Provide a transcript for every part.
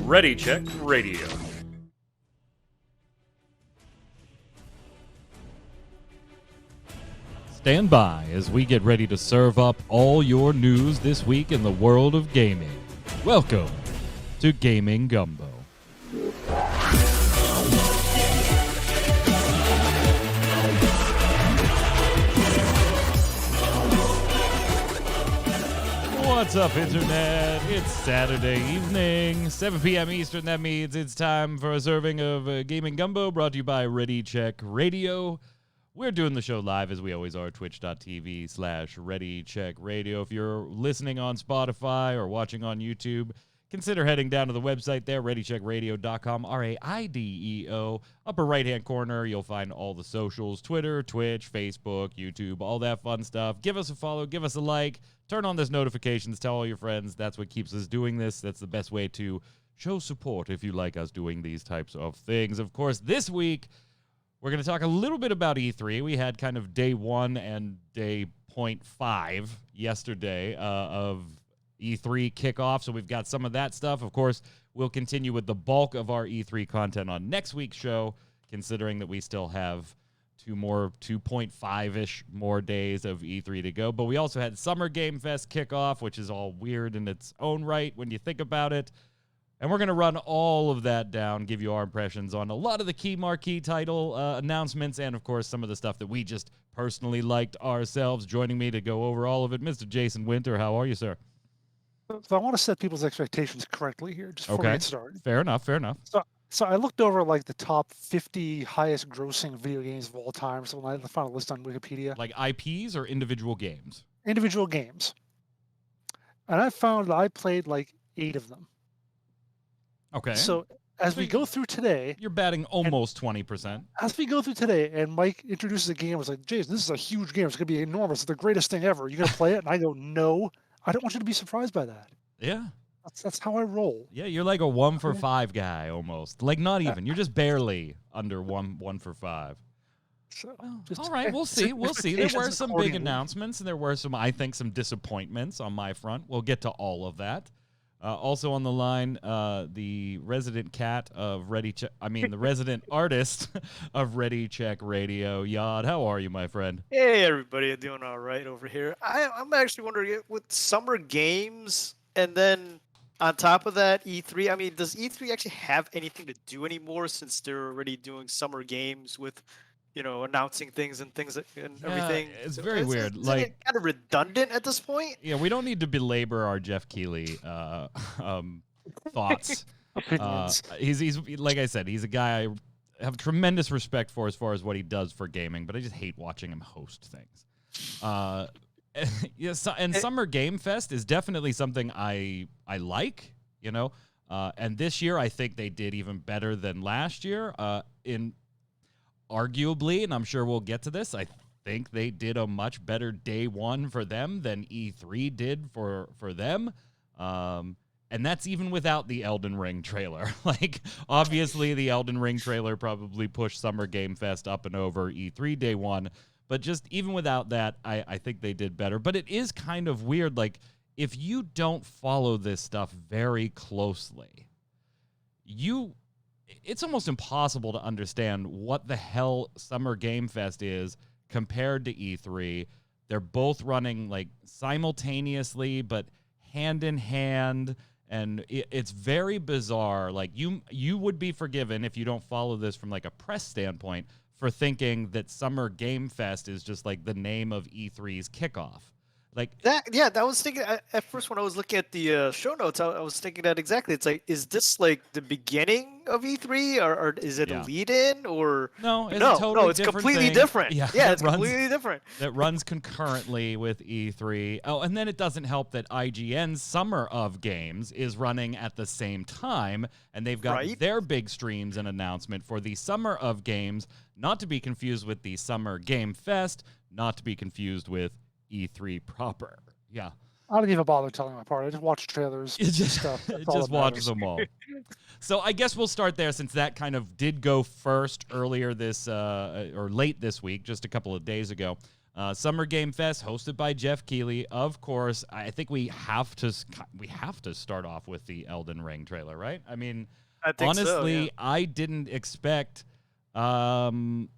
Ready Check Radio. Stand by as we get ready to serve up all your news this week in the world of gaming. Welcome to Gaming Gumbo. What's up, Internet? It's Saturday evening, 7 p.m. Eastern. That means it's time for a serving of Gaming Gumbo, brought to you by Ready Check Radio. We're doing the show live, as we always are, twitch.tv/Ready Check Radio. If you're listening on Spotify or watching on YouTube, consider heading down to the website there, readycheckradio.com, RAIDEO. Upper right-hand corner, you'll find all the socials, Twitter, Twitch, Facebook, YouTube, all that fun stuff. Give us a follow, give us a like, turn on those notifications, tell all your friends. That's what keeps us doing this. That's the best way to show support if you like us doing these types of things. Of course, this week, we're going to talk a little bit about E3. We had kind of day 1 and day 0.5 yesterday of E3 kickoff, so we've got some of that stuff. Of course, we'll continue with the bulk of our E3 content on next week's show, considering that we still have 2.5-ish more days of E3 to go. But we also had Summer Game Fest kickoff, which is all weird in its own right when you think about it. And we're going to run all of that down, give you our impressions on a lot of the key marquee title announcements, and, of course, some of the stuff that we just personally liked ourselves. Joining me to go over all of it, Mr. Jason Winter. How are you, sir? So I want to set people's expectations correctly here, just before we get started. Fair enough. So I looked over like the top 50 highest grossing video games of all time. So when I found a list on Wikipedia, Like IPs or individual games? individual games, and I found that I played like 8 of them. Okay. So as we go through today, You're batting almost 20%. as we go through today, and Mike introduces a game, I was like, Jason, this is a huge game. It's gonna be enormous. It's the greatest thing ever. You gonna play it? And I go, no, I don't want you to be surprised by that. Yeah. That's how I roll. Yeah, you're like a 1 for 5 guy almost. Like not even. You're just barely under one for 5. So All right, we'll see. There were expectations some big accordingly. announcements, and there were some, I think, some disappointments on my front. We'll get to all of that. Also on the line, the resident the resident artist of Ready Check Radio, Yod. How are you, my friend? Hey, everybody, I'm doing all right over here. I'm actually wondering, with summer games, and then on top of that, E3, I mean, does E3 actually have anything to do anymore since they're already doing summer games with, announcing things and everything? It's very weird. Isn't it kind of redundant at this point? Yeah, we don't need to belabor our Jeff Keighley thoughts. Opinions. He's like I said, he's a guy I have tremendous respect for as far as what he does for gaming, but I just hate watching him host things. Yes, and Summer Game Fest is definitely something I like, and this year I think they did even better than last year. Arguably, and I'm sure we'll get to this, I think they did a much better day 1 for them than E3 did for them. And that's even without the Elden Ring trailer. Like, obviously, the Elden Ring trailer probably pushed Summer Game Fest up and over E3 day 1. But just even without that, I think they did better. But it is kind of weird. Like, if you don't follow this stuff very closely, it's almost impossible to understand what the hell Summer Game Fest is compared to E3. They're both running like simultaneously, but hand in hand, and it's very bizarre. Like you would be forgiven if you don't follow this from like a press standpoint for thinking that Summer Game Fest is just like the name of E3's kickoff. Like That was thinking at first when I was looking at the show notes, I was thinking that exactly. It's like, is this like the beginning of E3, or is it a lead-in, or no? It's a totally it's different completely thing. different. Yeah, It's completely different. That runs concurrently with E3. Oh, and then it doesn't help that IGN's Summer of Games is running at the same time, and they've got their big streams and announcement for the Summer of Games, not to be confused with the Summer Game Fest, not to be confused with E3 proper. Yeah. I don't even bother telling my part. I just watch trailers. Stuff. Just watch them all. So I guess we'll start there, since that kind of did go first earlier this or late this week, just a couple of days ago. Summer Game Fest hosted by Jeff Keighley. Of course, I think we have to start off with the Elden Ring trailer, right? I mean, I think honestly, so, yeah. I didn't expect Elden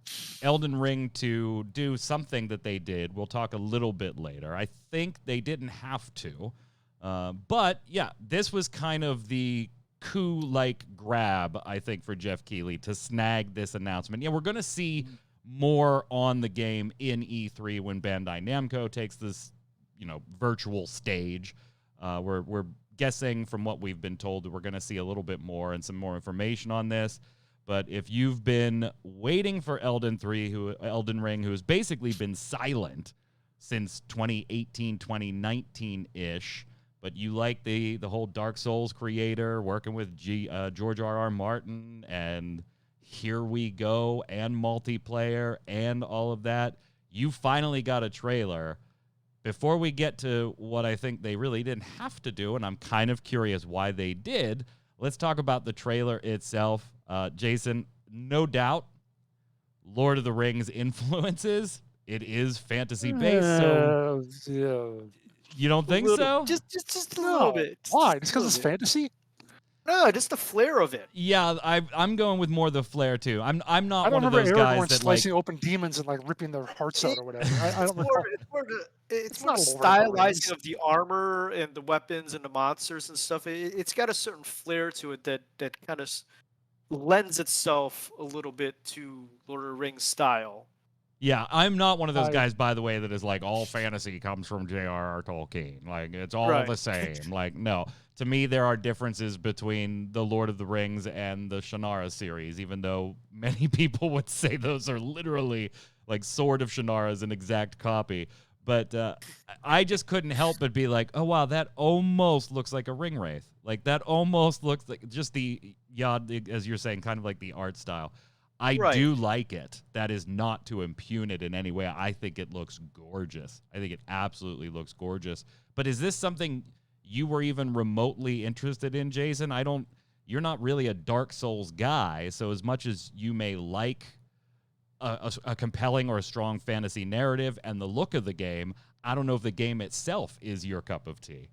Ring to do something that they did. We'll talk a little bit later. I think they didn't have to. But, yeah, this was kind of the coup-like grab, I think, for Jeff Keighley to snag this announcement. Yeah, we're going to see more on the game in E3 when Bandai Namco takes this, virtual stage. We're guessing from what we've been told that we're going to see a little bit more and some more information on this. But if you've been waiting for Elden Ring, who has basically been silent since 2018, 2019-ish, but you like the whole Dark Souls creator working with George R.R. Martin and Here We Go and multiplayer and all of that, you finally got a trailer. Before we get to what I think they really didn't have to do, and I'm kind of curious why they did, let's talk about the trailer itself. Jason, no doubt, Lord of the Rings influences. It is fantasy-based, so Yeah. you don't think so? Just a little bit. Why? Just because it's fantasy? No, just the flair of it. Yeah, I'm going with more the flair too. I'm not I don't one of remember those guys Aragorn that like. slicing open demons and like ripping their hearts out or whatever. I don't know. It's not more Lord of the Rings. stylizing of the armor and the weapons and the monsters and stuff. It's got a certain flair to it that kind of lends itself a little bit to Lord of the Rings style. Yeah, I'm not one of those guys, by the way, that is like all fantasy comes from J.R.R. Tolkien. Like, it's all Right. the same. Like, no. To me, there are differences between the Lord of the Rings and the Shannara series, even though many people would say those are literally like Sword of Shannara is an exact copy. But I just couldn't help but be like, oh, wow, that almost looks like a ring wraith. Like, that almost looks like just as you're saying, kind of like the art style. I Right. do like it. That is not to impugn it in any way. I think it looks gorgeous. I think it absolutely looks gorgeous. But is this something you were even remotely interested in, Jason? You're not really a Dark Souls guy, so as much as you may like a compelling or a strong fantasy narrative and the look of the game, I don't know if the game itself is your cup of tea.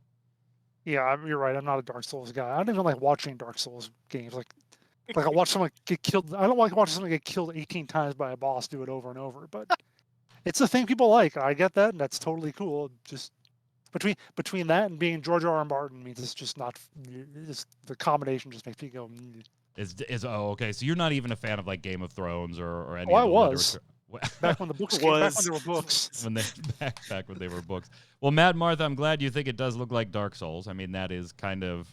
Yeah, you're right. I'm not a Dark Souls guy. I don't even like watching Dark Souls games. Like I watch someone get killed. I don't like watching someone get killed 18 times by a boss, do it over and over. But it's the thing people like. I get that, and that's totally cool. Just between that and being George R.R. Martin means it's just not. The combination just makes me go. Okay. So you're not even a fan of like Game of Thrones or any. Oh, of I the was. literature. Back when the books came, back when there were books. back when they were books. Well, Mad Martha, I'm glad you think it does look like Dark Souls. I mean, that is kind of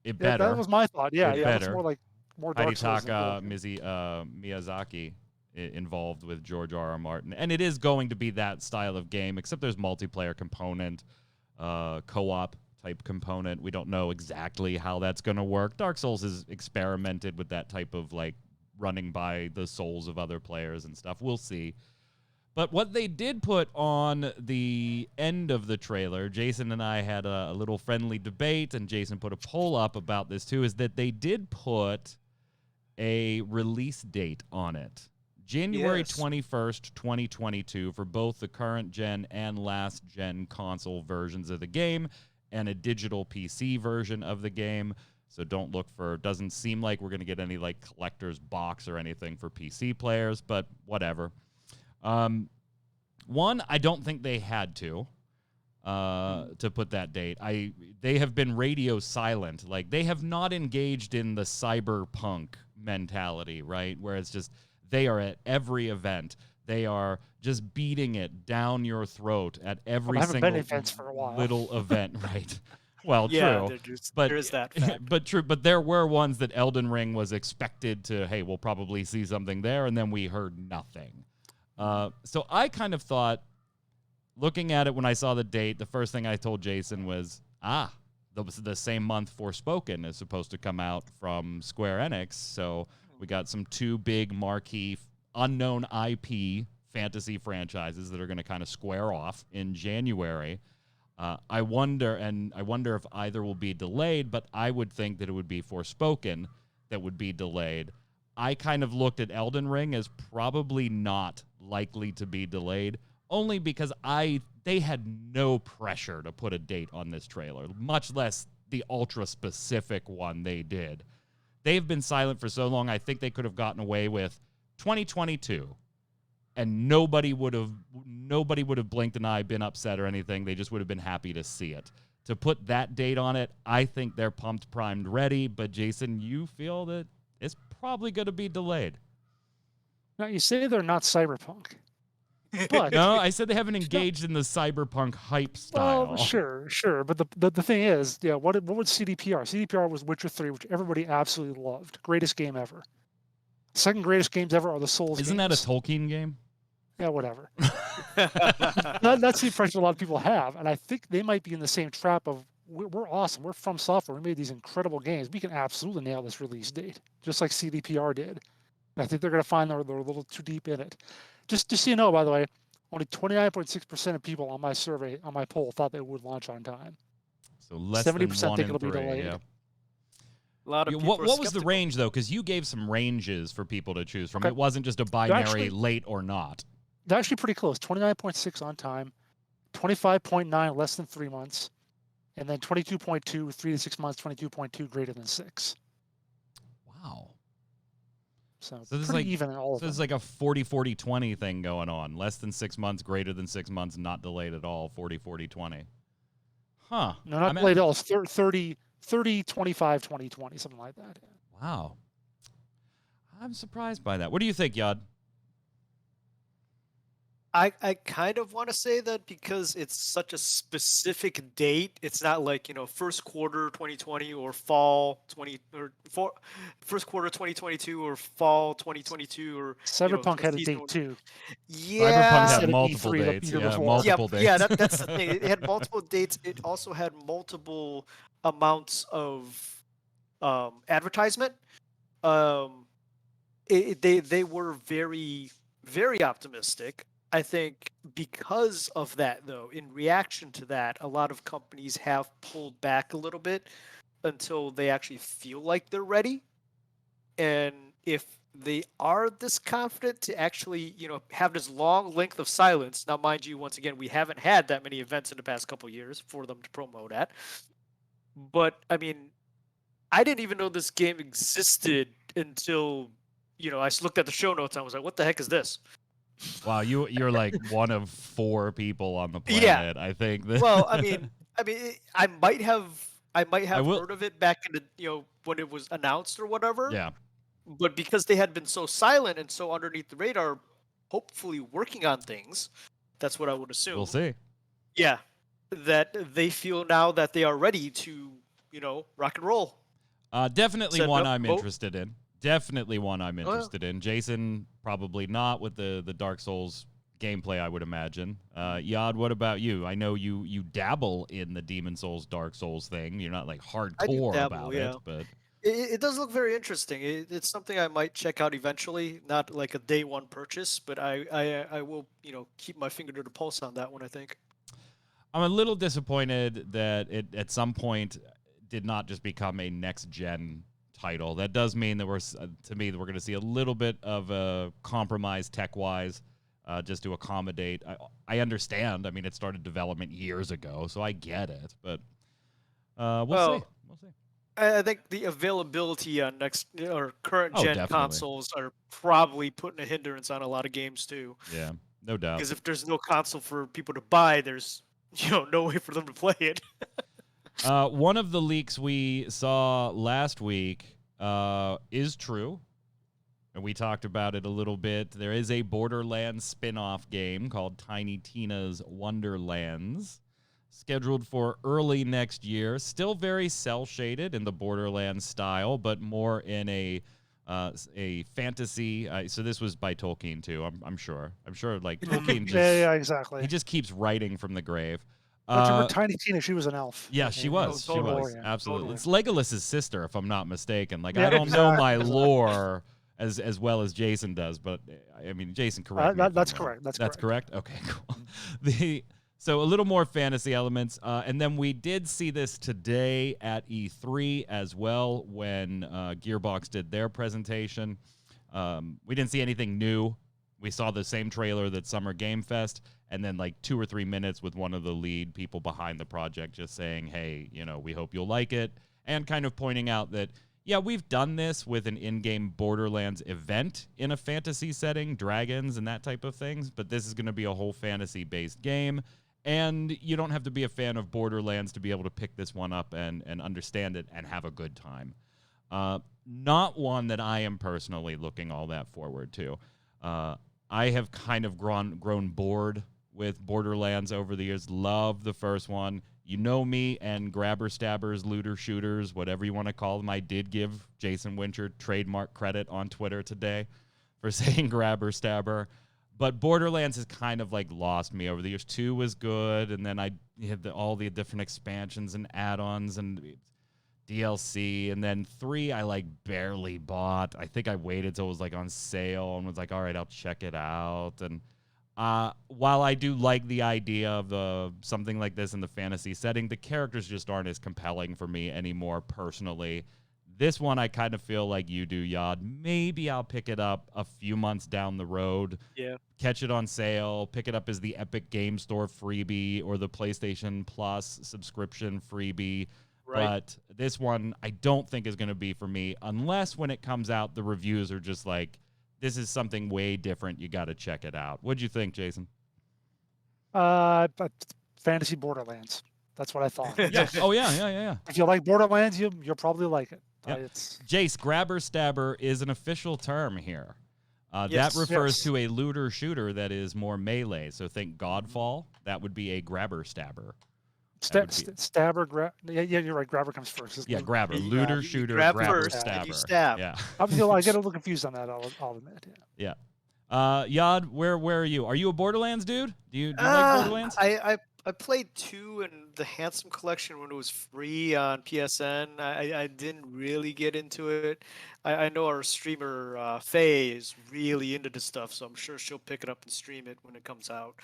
it Yeah, better. that was my thought. Yeah, It's yeah, it's better. more like more Dark Souls. Miyazaki involved with George R.R. Martin, and it is going to be that style of game, except there's multiplayer component, co-op type component. We don't know exactly how that's going to work. Dark Souls has experimented with that type of like running by the souls of other players and stuff. We'll see. But what they did put on the end of the trailer, Jason and I had a little friendly debate, and Jason put a poll up about this too, is that they did put a release date on it. January 21st, 2022 for both the current gen and last gen console versions of the game and a digital PC version of the game. So doesn't seem like we're going to get any like collector's box or anything for PC players, but whatever. One, I don't think they had to put that date. They have been radio silent. Like, they have not engaged in the cyberpunk mentality, right? Where it's just, they are at every event. They are just beating it down your throat at every single events for a while. little event, right? Well, Yeah, true. But there is that fact. But true. But there were ones that Elden Ring was expected to, hey, we'll probably see something there, and then we heard nothing. So I kind of thought, looking at it when I saw the date, the first thing I told Jason was, the same month Forspoken is supposed to come out from Square Enix. So we got two big marquee unknown IP fantasy franchises that are going to kind of square off in January. I wonder if either will be delayed, but I would think that it would be Forspoken that would be delayed. I kind of looked at Elden Ring as probably not likely to be delayed, only because they had no pressure to put a date on this trailer, much less the ultra-specific one they did. They've been silent for so long, I think they could have gotten away with 2022, and nobody would have blinked an eye, been upset or anything. They just would have been happy to see it. To put that date on it, I think they're pumped, primed, ready. But Jason, you feel that it's probably going to be delayed. Now, you say they're not Cyberpunk. But No, I said they haven't engaged in the cyberpunk hype style. well, sure. But the thing is, yeah, what was CDPR? CDPR was Witcher 3, which everybody absolutely loved. Greatest game ever. Second greatest games ever are the Souls Isn't games. that a Tolkien game? Yeah, whatever. That's the impression a lot of people have. And I think they might be in the same trap of, we're awesome. We're From Software. We made these incredible games. We can absolutely nail this release date, just like CDPR did. And I think they're going to find they're a little too deep in it. Just so you know, by the way, only 29.6% of people on my survey, on my poll, thought they would launch on time. So less 70% than 1 think in it'll be 3, delayed. yeah. A lot of people What are was the skeptical. range, though? Because you gave some ranges for people to choose from. Okay. It wasn't just a binary Actually- late or not. They're actually pretty close. 29.6 on time, 25.9 less than 3 months, and then 22.2 3 to 6 months, 22.2 greater than 6. Wow. So, So this is pretty like- even in all of So them. it's like a 40-40-20 thing going on. Less than 6 months, greater than 6 months, not delayed at all. 40-40-20. Huh. No, not delayed at all. It's 30, 25, 20, 20, something like that. Yeah. Wow. I'm surprised by that. What do you think, Yad? I kind of want to say that because it's such a specific date. It's not like, first quarter 2020 or first quarter 2022 or fall 2022 or Cyberpunk had a season date one. too. Yeah. Cyberpunk Instead had of multiple E3 the dates. year Yeah, before. multiple dates. Yeah, that's the thing. It had multiple dates. It also had multiple amounts of advertisement. They were very, very optimistic. I think because of that, though, in reaction to that, a lot of companies have pulled back a little bit until they actually feel like they're ready. And if they are this confident to actually, have this long length of silence. Now, mind you, once again, we haven't had that many events in the past couple of years for them to promote at. But I mean, I didn't even know this game existed until, I looked at the show notes and I was like, what the heck is this? Wow, you're like one of 4 people on the Yeah. planet, I think. Well, I mean, I might have will- heard of it back in the, when it was announced or whatever. Yeah. But because they had been so silent and so underneath the radar, hopefully working on things, that's what I would assume. We'll see. Yeah, that they feel now that they are ready to, rock and roll. Definitely Said one no- I'm oh. interested in. Definitely one I'm yeah. interested in. Jason, probably not with the Dark Souls gameplay, I would imagine. Yad, what about you? I know you dabble in the Demon Souls, Dark Souls thing. You're not like hardcore dabble, about yeah. it, but It does look very interesting. It's something I might check out eventually. Not like a day one purchase, but I will keep my finger to the pulse on that one. I think. I'm a little disappointed that it at some point did not just become a next gen title. That does mean that we're going to see a little bit of a compromise tech wise, just to accommodate. I understand. I mean, it started development years ago, so I get it. But we'll see. We'll see. I think the availability on next or current gen definitely. consoles are probably putting a hindrance on a lot of games too. Yeah, no doubt. Because if there's no console for people to buy, there's no way for them to play it. One of the leaks we saw last week is true, and we talked about it a little bit. There is a Borderlands spin-off game called Tiny Tina's Wonderlands, scheduled for early next year. Still very cel-shaded in the Borderlands style, but more in a fantasy. So this was by Tolkien too. I'm sure. Like Tolkien just Yeah, exactly. he just keeps writing from the grave. Don't you remember Tiny Tina? She was an elf. Yeah, she was. She totally. was. Yeah, Absolutely. totally. It's Legolas's sister, if I'm not mistaken. Like, Yeah, I don't know my exactly. lore as well as Jason does, but I mean, Jason, correct me if That's I'm wrong. correct. That's That's correct. correct? Okay, cool. So a little more fantasy elements. And then we did see this today at E3 as well when Gearbox did their presentation. We didn't see anything new. We saw the same trailer that Summer Game Fest. and then like 2 or 3 minutes with one of the lead people behind the project just saying, hey, we hope you'll like it, and kind of pointing out that, yeah, we've done this with an in-game Borderlands event in a fantasy setting, dragons and that type of things, but this is going to be a whole fantasy-based game, and you don't have to be a fan of Borderlands to be able to pick this one up and understand it and have a good time. Not one that I am personally looking all that forward to. I have kind of grown bored with Borderlands over the years. Love the first one. You know me and grabber stabbers, looter shooters, whatever you want to call them. I did give Jason Wincher trademark credit on Twitter today for saying grabber stabber. But Borderlands has kind of like lost me over the years. 2 was good, and then I had all the different expansions and add-ons and DLC, and then 3 I like barely bought. I think I waited till it was like on sale and was like, all right, I'll check it out. And while I do like the idea of something like this in the fantasy setting, the characters just aren't as compelling for me anymore personally. This one I kind of feel like you do, Yod. Maybe I'll pick it up a few months down the road. Yeah. Catch it on sale, pick it up as the Epic Game Store freebie or the PlayStation Plus subscription freebie. Right. But this one I don't think is going to be for me unless when it comes out, the reviews are just like, this is something way different. You got to check it out. What'd you think, Jason? But fantasy Borderlands. That's what I thought. Yeah. Oh, yeah. If you like Borderlands, you'll probably like it. Yeah. It's Jace, grabber stabber is an official term here. Yes. That refers Yes. to a looter shooter that is more melee. So think Godfall. That would be a grabber stabber. stabber, yeah, you're right. Grabber comes first. It's Yeah, loot- grabber. You Looter you shooter, grab grabber first, and stabber. you stab. Yeah. I get a little confused on that. I'll admit. Yeah. Yeah. Yod, where are you? Are you a Borderlands dude? Do you like Borderlands? I played 2 in the Handsome Collection when it was free on PSN. I didn't really get into it. I know our streamer Faye is really into this stuff, so I'm sure she'll pick it up and stream it when it comes out.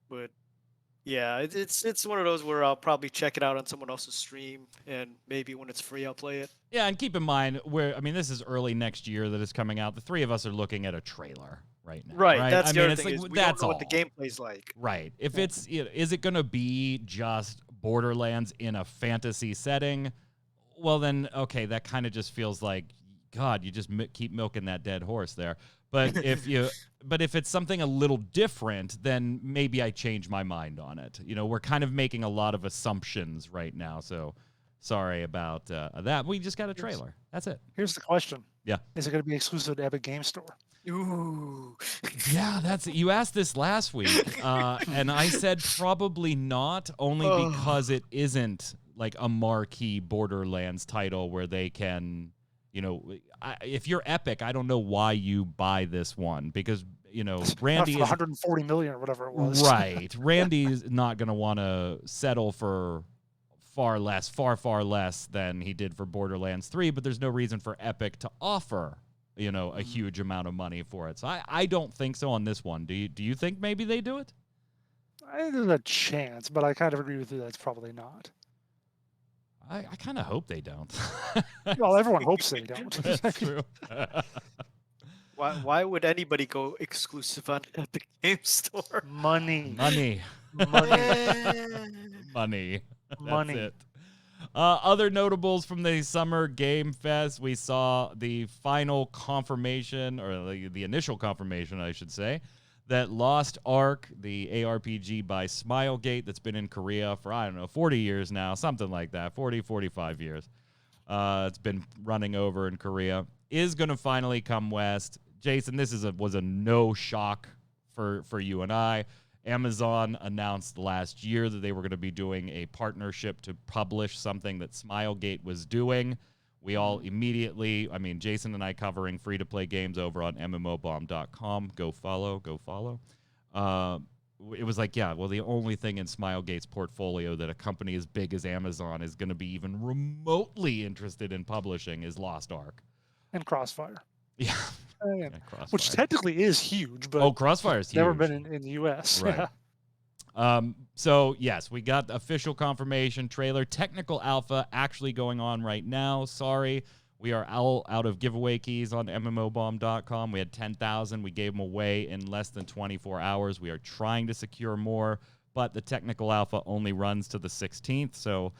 But yeah, it's one of those where I'll probably check it out on someone else's stream, and maybe when it's free, I'll play it. Yeah, and keep in mind, this is early next year that it's coming out. The three of us are looking at a trailer right now. Right. That's I the mean, other it's thing like, is we that's don't know all. what the gameplay's like. Right. If it's, is it going to be just Borderlands in a fantasy setting? Well, then, okay, that kind of just feels like, God, you just keep milking that dead horse there. But if it's something a little different, then maybe I change my mind on it. We're kind of making a lot of assumptions right now. So sorry about that. We just got a trailer. That's it. Here's the question. Yeah. Is it going to be exclusive to Epic Game Store? Ooh. Yeah, you asked this last week, and I said probably not, only because it isn't like a marquee Borderlands title where they can, if you're Epic, I don't know why you buy this one because, Randy Not for 140 million or whatever it was. Right. Randy's not going to want to settle for far less than he did for Borderlands 3, but there's no reason for Epic to offer a huge amount of money for it. So I don't think so on this one. Do you think maybe they do it? There's a chance, but I kind of agree with you. That's probably not. I kind of hope they don't. Well, everyone hopes they don't. That's true. Why would anybody go exclusive on Epic Game Store? Money. Money. Money. That's it. Other notables from the Summer Game Fest, we saw the final confirmation, or the initial confirmation, I should say, that Lost Ark, the ARPG by Smilegate that's been in Korea for, 40 years now, something like that, 40, 45 years. It's been running over in Korea, is going to finally come west. Jason, this was a no shock for you and I. Amazon announced last year that they were going to be doing a partnership to publish something that Smilegate was doing. We all immediately, Jason and I covering free-to-play games over on mmobomb.com. Go follow. It was like, yeah, well, the only thing in Smilegate's portfolio that a company as big as Amazon is going to be even remotely interested in publishing is Lost Ark. And Crossfire. Yeah. Crossfire. Which technically is huge, but Crossfire is huge. Never been in the U.S. Right. So, yes, we got the official confirmation trailer. Technical alpha actually going on right now. Sorry, We are all out of giveaway keys on mmobomb.com. We had 10,000. We gave them away in less than 24 hours. We are trying to secure more, but the technical alpha only runs to the 16th, so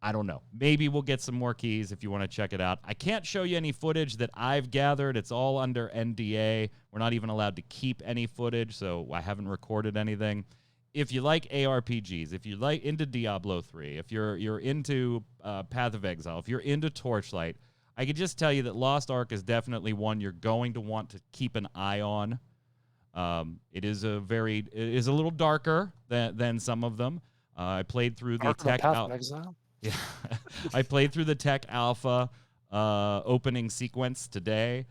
I don't know. Maybe we'll get some more keys if you want to check it out. I can't show you any footage that I've gathered. It's all under NDA. We're not even allowed to keep any footage, so I haven't recorded anything. If you like ARPGs, if you're like into Diablo 3, if you're into Path of Exile, if you're into Torchlight, I could just tell you that Lost Ark is definitely one you're going to want to keep an eye on. It is a little darker than some of them. I played through the tech Exile. Yeah, I played through the tech alpha opening sequence today.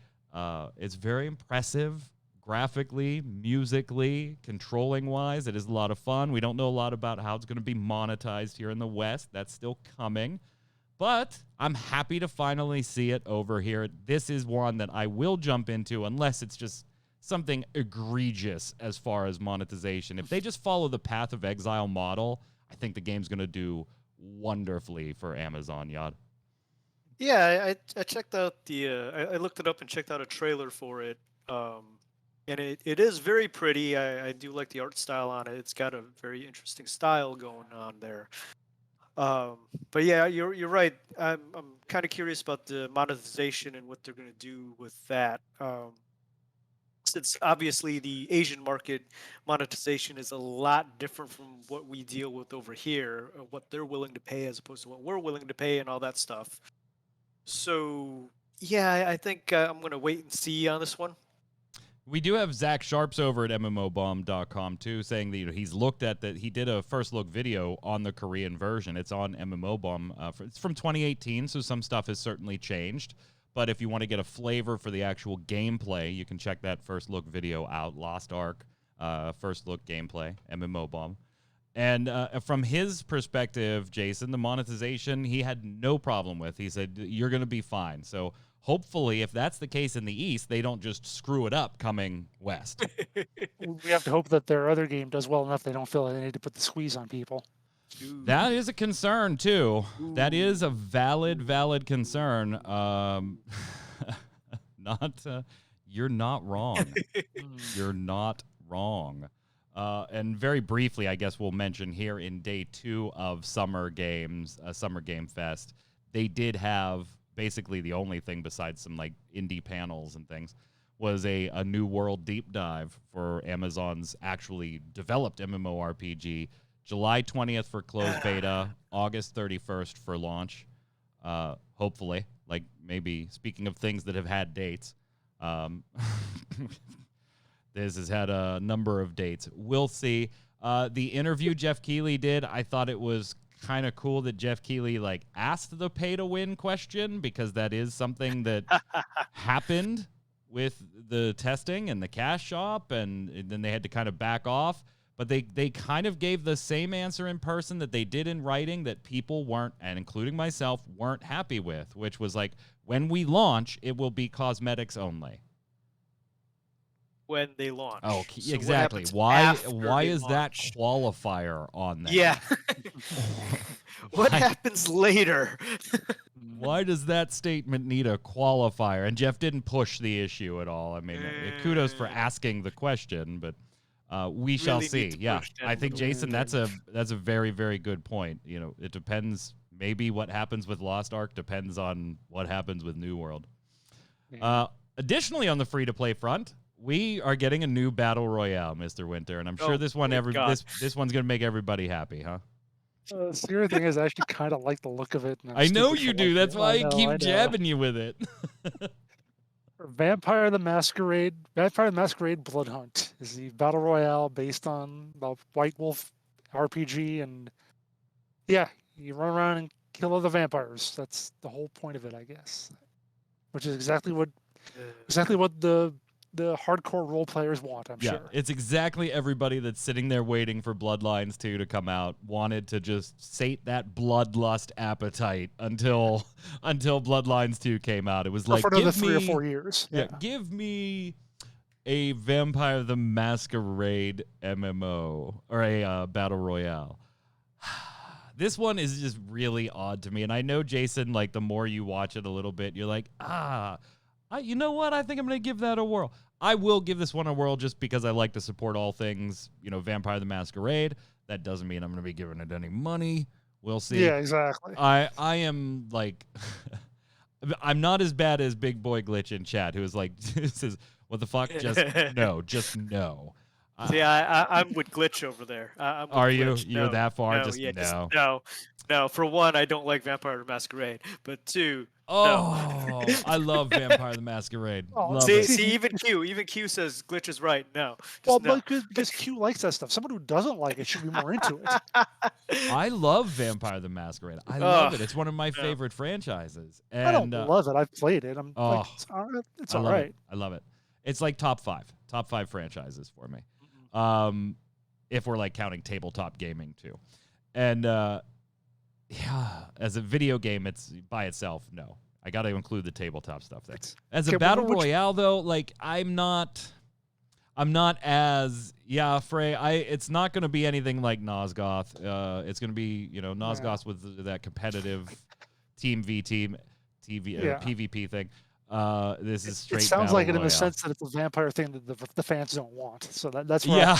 It's very impressive graphically, musically, controlling wise. It is a lot of fun. We don't know a lot about how it's going to be monetized here in the West. That's still coming. But I'm happy to finally see it over here. This is one that I will jump into unless it's just something egregious as far as monetization. If they just follow the Path of Exile model, I think the game's going to do wonderfully for Amazon, Yad. Yeah, I checked out I looked it up and checked out a trailer for it. And it is very pretty. I do like the art style on it. It's got a very interesting style going on there. But yeah, you're right. I'm kind of curious about the monetization and what they're going to do with that. Since obviously the Asian market monetization is a lot different from what we deal with over here, what they're willing to pay as opposed to what we're willing to pay and all that stuff. So yeah, I think I'm going to wait and see on this one. We do have Zach Sharps over at mmobomb.com too, saying that he's looked at that. He did a first look video on the Korean version. It's on MMOBomb. It's from 2018, so some stuff has certainly changed. But if you want to get a flavor for the actual gameplay, you can check that first look video out. Lost Ark, first look gameplay, MMOBomb. And from his perspective, Jason, the monetization he had no problem with. He said, you're going to be fine. So hopefully, if that's the case in the East, they don't just screw it up coming West. We have to hope that their other game does well enough they don't feel like they need to put the squeeze on people. That is a concern, too. That is a valid concern. You're not wrong. You're not wrong. And very briefly, I guess we'll mention here in day 2 of Summer Game Fest, they did have basically the only thing besides some like indie panels and things was a New World deep dive for Amazon's actually developed MMORPG. July 20th for closed beta, August 31st for launch. Hopefully, like maybe speaking of things that have had dates, this has had a number of dates. We'll see. The interview Jeff Keighley did, I thought it was kind of cool that Jeff Keighley like asked the pay to win question, because that is something that happened with the testing and the cash shop, and then they had to kind of back off. But they kind of gave the same answer in person that they did in writing that people weren't, and including myself, weren't happy with, which was like, when we launch, it will be cosmetics only. When they launch. Oh, So exactly. Why is that qualifier on there? Yeah. What happens later? Why does that statement need a qualifier? And Jeff didn't push the issue at all. I mean, kudos for asking the question, but we shall see. Yeah, I think, Jason, that's a very, very good point. You know, it depends. Maybe what happens with Lost Ark depends on what happens with New World. Additionally, on the free-to-play front, we are getting a new battle royale, Mr. Winter, and I'm sure this one's going to make everybody happy, huh? The scary thing is, I actually kind of like the look of it. And I know you do. That's why I keep jabbing you with it. Vampire the Masquerade Blood Hunt is the battle royale based on the White Wolf RPG, and yeah, you run around and kill other vampires. That's the whole point of it, I guess. Which is exactly what the hardcore role players want, I'm sure. It's exactly everybody that's sitting there waiting for Bloodlines 2 to come out wanted to just sate that bloodlust appetite until Bloodlines 2 came out. It was like, for another 3 or 4 years. Yeah, give me a Vampire the Masquerade MMO or a battle royale. this one is just really odd to me. And I know, Jason, like, the more you watch it a little bit, you're like, you know what? I think I'm going to give that a whirl. I will give this one a whirl just because I like to support all things, Vampire the Masquerade. That doesn't mean I'm going to be giving it any money. We'll see. Yeah, exactly. I am, like, I'm not as bad as Big Boy Glitch in chat, who is like, says, what the fuck? Just no. See, I'm with Glitch over there. I'm with Are you? Glitch. You're No, that far? no, Just yeah, no. No. For one, I don't like Vampire the Masquerade. But two, Oh, I love Vampire the Masquerade. Oh, Love see, it. see, even Q says Glitch is right. No, Well, just no. because Q likes that stuff. Someone who doesn't like it should be more into it. I love Vampire the Masquerade. I love it. It's one of my favorite franchises. And, I don't love it. I've played it. I'm like, it's all right. I love it. It's like top five franchises for me. If we're like counting tabletop gaming too. And as a video game, it's by itself. No, I got to include the tabletop stuff there. As a battle royale, though, like I'm not as Frey. It's not going to be anything like Nosgoth. It's going to be Nosgoth with that competitive team v team PvP thing. This is straight. It sounds battle like it in royale. the sense that it's a vampire thing that the fans don't want. So that's why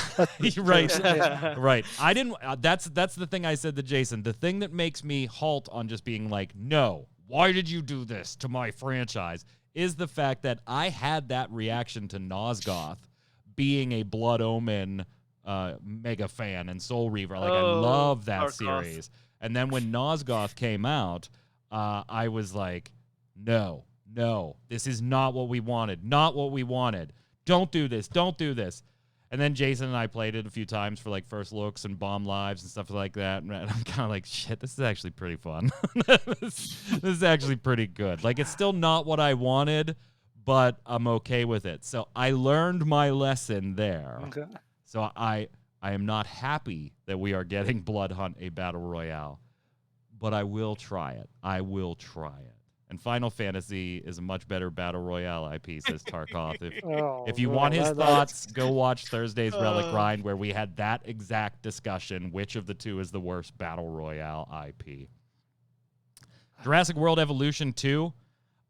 right. Right. I didn't. That's the thing I said to Jason. The thing that makes me halt on just being like, no, why did you do this to my franchise? Is the fact that I had that reaction to Nosgoth being a Blood Omen mega fan and Soul Reaver. Like I love that series. And then when Nosgoth came out, I was like, no, this is not what we wanted. Not what we wanted. Don't do this. And then Jason and I played it a few times for like first looks and bomb lives and stuff like that. And I'm kind of like, shit, this is actually pretty fun. this is actually pretty good. Like, it's still not what I wanted, but I'm okay with it. So I learned my lesson there. Okay. So I am not happy that we are getting Blood Hunt a battle royale, but I will try it. And Final Fantasy is a much better battle royale IP, says Tarkov. If you want his thoughts, go watch Thursday's Relic Grind, where we had that exact discussion. Which of the two is the worst battle royale IP? Jurassic World Evolution 2.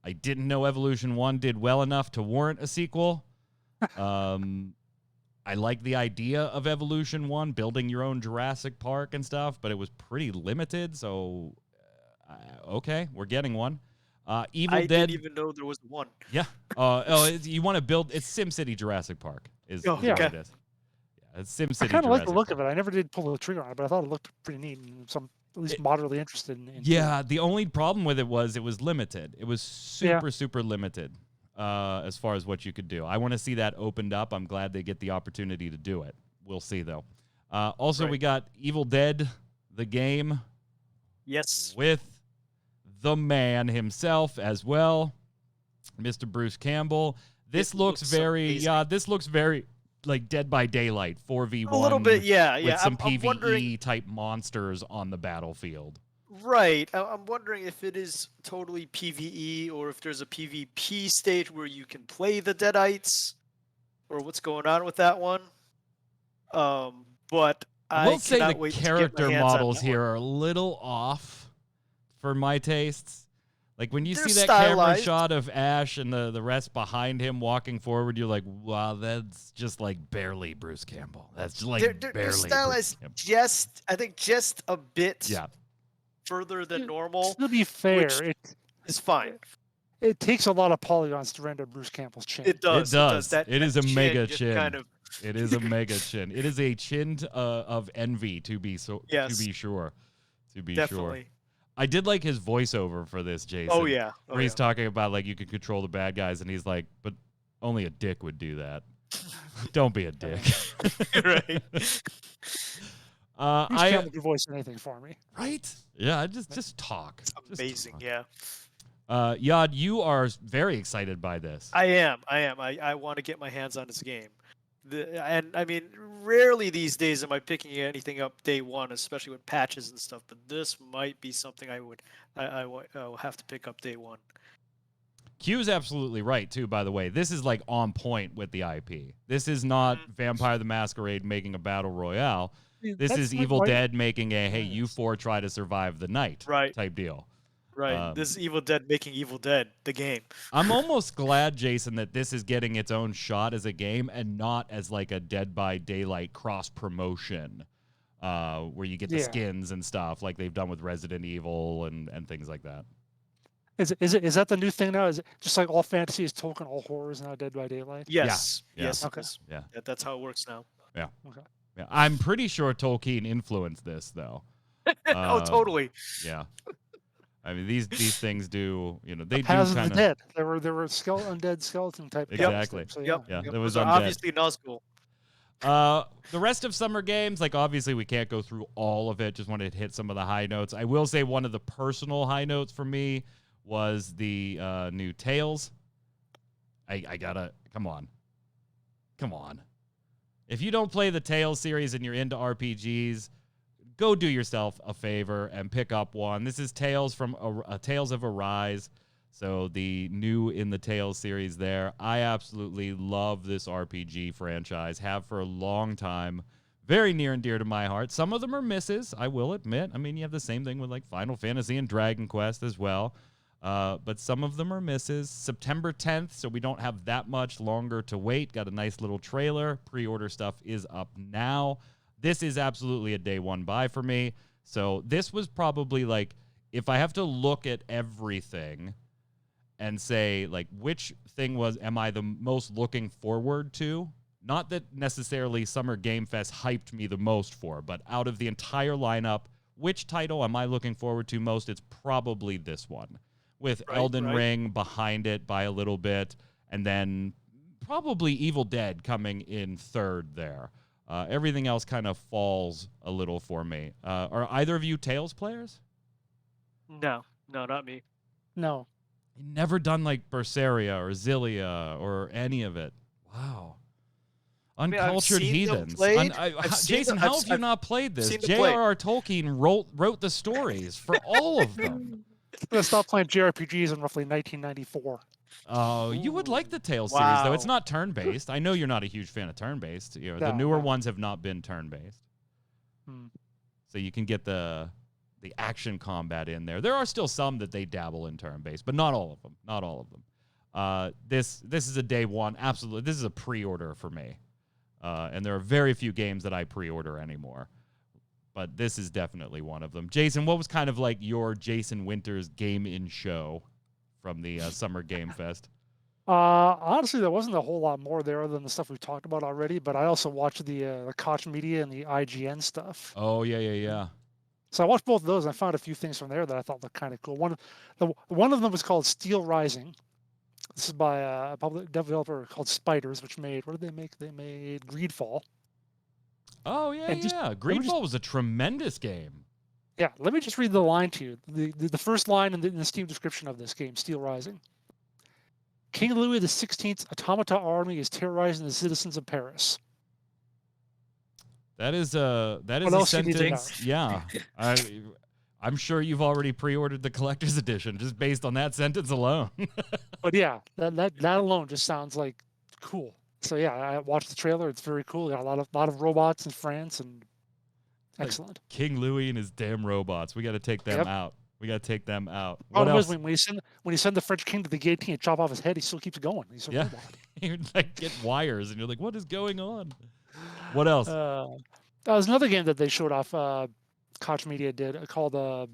I didn't know Evolution 1 did well enough to warrant a sequel. I like the idea of Evolution 1, building your own Jurassic Park and stuff, but it was pretty limited, so okay, we're getting one. Evil Dead. I didn't even know there was one. Yeah. You want to build... It's SimCity Jurassic Park is what it is. Yeah, it's SimCity I kind of like the look Park. of it. I never did pull the trigger on it, but I thought it looked pretty neat, and so I'm at least moderately interested in Yeah, the only problem with it was limited. It was super limited as far as what you could do. I want to see that opened up. I'm glad they get the opportunity to do it. We'll see, though. Also, we got Evil Dead, the game. Yes. With the man himself as well, Mr. Bruce Campbell. This looks very like Dead by Daylight, 4v1. A little bit, yeah. With some I'm PvE type monsters on the battlefield. Right. I'm wondering if it is totally PvE or if there's a PvP stage where you can play the Deadites, or what's going on with that one. But I will say the wait character models here are a little off for my tastes. Like when you see that camera shot of Ash and the rest behind him walking forward, you're like, wow, that's just like barely Bruce Campbell. That's just like barely. They're stylized just a bit further than normal. To be fair, it's fine. It takes a lot of polygons to render Bruce Campbell's chin. It does. It is a mega chin. Kind of... It is a mega chin. It is a chin of envy, to be sure. Definitely. I did like his voiceover for this, Jason. Oh, yeah. Where he's talking about, like, you can control the bad guys, and he's like, but only a dick would do that. Don't be a dick. Right. Bruce Campbell can voice anything for me. Right? Yeah, just talk. It's amazing, yeah. Yad, you are very excited by this. I am. I want to get my hands on this game. And I mean, rarely these days am I picking anything up day one, especially with patches and stuff. But this might be something I will have to pick up day one. Q's absolutely right too. By the way, this is like on point with the IP. This is not Vampire the Masquerade making a battle royale. This That's is like Evil why- Dead making a hey, you Yes. four try to survive the night Right. type deal. Right. This is Evil Dead making Evil Dead the game. I'm almost glad, Jason, that this is getting its own shot as a game and not as like a Dead by Daylight cross promotion, where you get the Yeah. skins and stuff like they've done with Resident Evil and things like that. Is that the new thing now? Is it just like all fantasy is Tolkien, all horror is now Dead by Daylight? Yes. yeah. Yes. Okay. It is. Yeah. That's how it works now. Yeah. Okay. Yeah. I'm pretty sure Tolkien influenced this though. Oh, totally. Yeah. I mean, these things do, they do Paths of kind the of Dead. There were undead skeleton type. guys Exactly. there, So, Yep. Yeah, Yep. there was Those are undead. obviously Nazgul. The rest of summer games, like obviously we can't go through all of it. Just wanted to hit some of the high notes. I will say one of the personal high notes for me was the new Tales. I gotta come on. If you don't play the Tales series and you're into RPGs, go do yourself a favor and pick up one. This is Tales from Tales of Arise. So the new in the Tales series there. I absolutely love this RPG franchise. Have for a long time. Very near and dear to my heart. Some of them are misses, I will admit. I mean, you have the same thing with like Final Fantasy and Dragon Quest as well. But some of them are misses. September 10th, so we don't have that much longer to wait. Got a nice little trailer. Pre-order stuff is up now. This is absolutely a day one buy for me. So this was probably like, if I have to look at everything and say like which thing am I the most looking forward to? Not that necessarily Summer Game Fest hyped me the most for, but out of the entire lineup, which title am I looking forward to most? It's probably this one, with Elden Ring behind it by a little bit, and then probably Evil Dead coming in third there. Everything else kind of falls a little for me. Are either of you Tales players? No, not me. No. You've never done like Berseria or Zillia or any of it. Wow. mean, I've Uncultured seen them heathens. played. Jason, how have you not played this? seen them play. J.R.R. Tolkien wrote the stories for all of them. I'm gonna stop playing JRPGs in roughly 1994. Oh, you would like the Tales series, though. It's Wow. not turn-based. I know you're not a huge fan of turn-based. The No, newer no. ones have not been turn-based. Hmm. So you can get the action combat in there. There are still some that they dabble in turn-based, but not all of them. Not all of them. This is a day one. Absolutely. This is a pre-order for me. And there are very few games that I pre-order anymore. But this is definitely one of them. Jason, what was kind of like your Jason Winters game in show from the Summer Game Fest? Honestly, there wasn't a whole lot more there than the stuff we've talked about already. But I also watched the Koch Media and the IGN stuff. Oh, yeah. So I watched both of those, and I found a few things from there that I thought looked kind of cool. One of them was called Steel Rising. This is by a public developer called Spiders, which made, what did they make? They made Greedfall. Oh, yeah. Greedfall was a tremendous game. Yeah, let me just read the line to you. The first line in the Steam description of this game, Steel Rising. King Louis XVI's automata army is terrorizing the citizens of Paris. That is a else you need to know? sentence. Yeah. I'm sure you've already pre-ordered the collector's edition just based on that sentence alone. But yeah, that alone just sounds like cool. So yeah, I watched the trailer. It's very cool. Got a lot of robots in France and Like, excellent. King Louis and his damn robots. We got to take them Yep. out. What else? Problem is when you send the French king to the guillotine and chop off his head, he still keeps going. He's a Yeah. robot. You like get wires and you're like, what is going on? What else? That was another game that they showed off. Koch Media did called which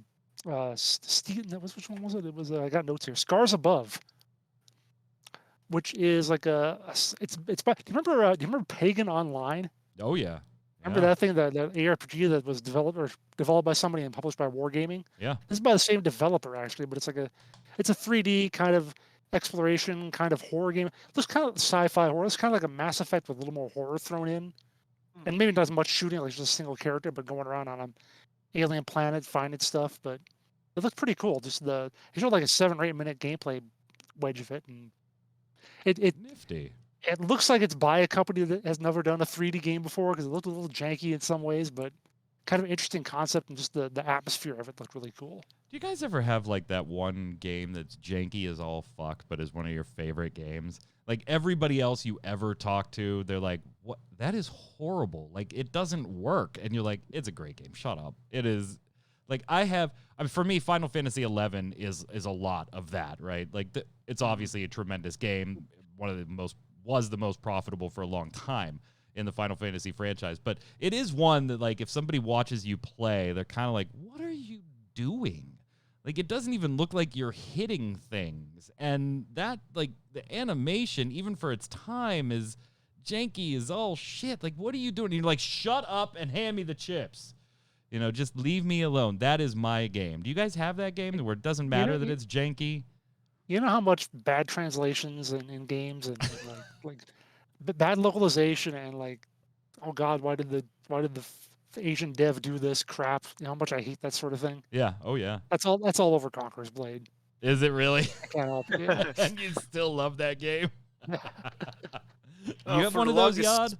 one was it? It was I got notes here. Scars Above, which is like it's by, do you remember Pagan Online? Oh yeah. Remember that thing, the ARPG that was developed by somebody and published by Wargaming? Yeah. This is by the same developer actually, but it's a 3D kind of exploration kind of horror game. It looks kind of sci-fi horror. It's kind of like a Mass Effect with a little more horror thrown in, and maybe not as much shooting, like just a single character, but going around on an alien planet finding stuff. But it looked pretty cool. Just it showed like a 7 or 8 minute gameplay wedge of it, and it Nifty. it looks like it's by a company that has never done a 3D game before because it looked a little janky in some ways, but kind of interesting concept, and just the atmosphere of it looked really cool. Do you guys ever have like that one game that's janky as all fuck, but is one of your favorite games? Like everybody else you ever talk to, they're like, "What? That is horrible. Like it doesn't work." And you're like, "It's a great game. Shut up." It is. Like for me, Final Fantasy 11 is a lot of that, right? Like it's obviously a tremendous game. Was the most profitable for a long time in the Final Fantasy franchise, but it is one that like if somebody watches you play, they're kind of like, "What are you doing?" Like, it doesn't even look like you're hitting things. And that, like, the animation, even for its time, is janky as all shit. Like, what are you doing? And you're like, shut up and hand me the chips. You know, just leave me alone. That is my game. Do you guys have that game where it doesn't matter that it's janky? You know how much bad translations in games and like bad localization and like, oh God, why did the Asian dev do this crap? You know how much I hate that sort of thing. Yeah. Oh, yeah. That's all over Conqueror's Blade. Is it really? I can't help it. Yeah. And you still love that game? You have For one the of those, longest- Yod?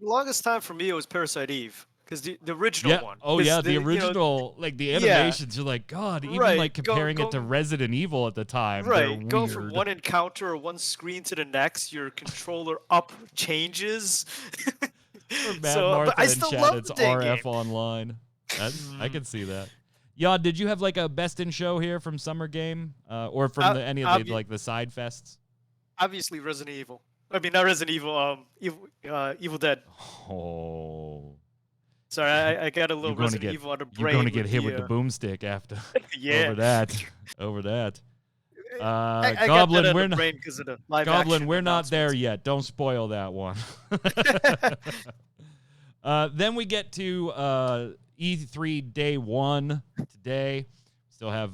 The longest time for me it was Parasite Eve, because the original Yeah. one. Oh, 'Cause yeah. The you know, original, like the yeah. animations, you're like, God, even Right, like comparing it to go- Resident Evil at the time. Right, they're go from weird. one encounter or one screen to the next, your controller up changes. For Mad So, Martha but I in still chat, love it's the dang RF game. online. I can see that. Yeah, did you have like a best in show here from Summer Game, or from any of the like the side fests? Obviously, Resident Evil. I mean, not Resident Evil. Evil Dead. Oh, Sorry, I got a little you're going to Resident get Evil on the you're brain. going to get hit the, with the boomstick after yeah. over that. I got that Goblin, on we're the not brain because of the live Goblin, action we're not there announcements. yet. Don't spoil that one. Then we get to E3 day 1 today. Still have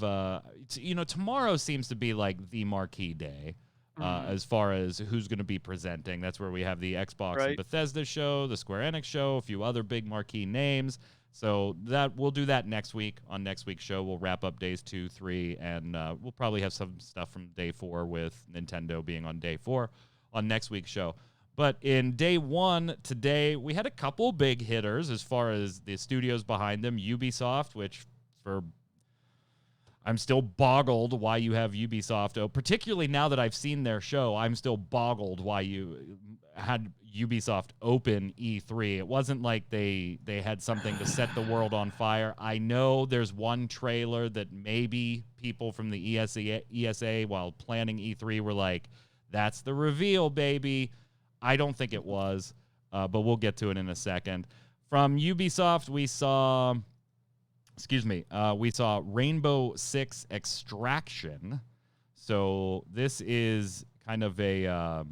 tomorrow seems to be like the marquee day as far as who's going to be presenting. That's where we have the Xbox and Right. Bethesda show, the Square Enix show, a few other big marquee names. So that we'll do that next week. On next week's show, we'll wrap up days 2, 3, and we'll probably have some stuff from day 4 with Nintendo being on day 4 on next week's show. But in day 1 today, we had a couple big hitters as far as the studios behind them. Ubisoft, which I'm still boggled why you have Ubisoft. Particularly now that I've seen their show, I'm still boggled why you had Ubisoft open E3. It wasn't like they had something to set the world on fire. I know there's one trailer that maybe people from the ESA while planning E3 were like, that's the reveal, baby. I don't think it was, but we'll get to it in a second. From Ubisoft, we saw Rainbow Six Extraction. So this is kind of a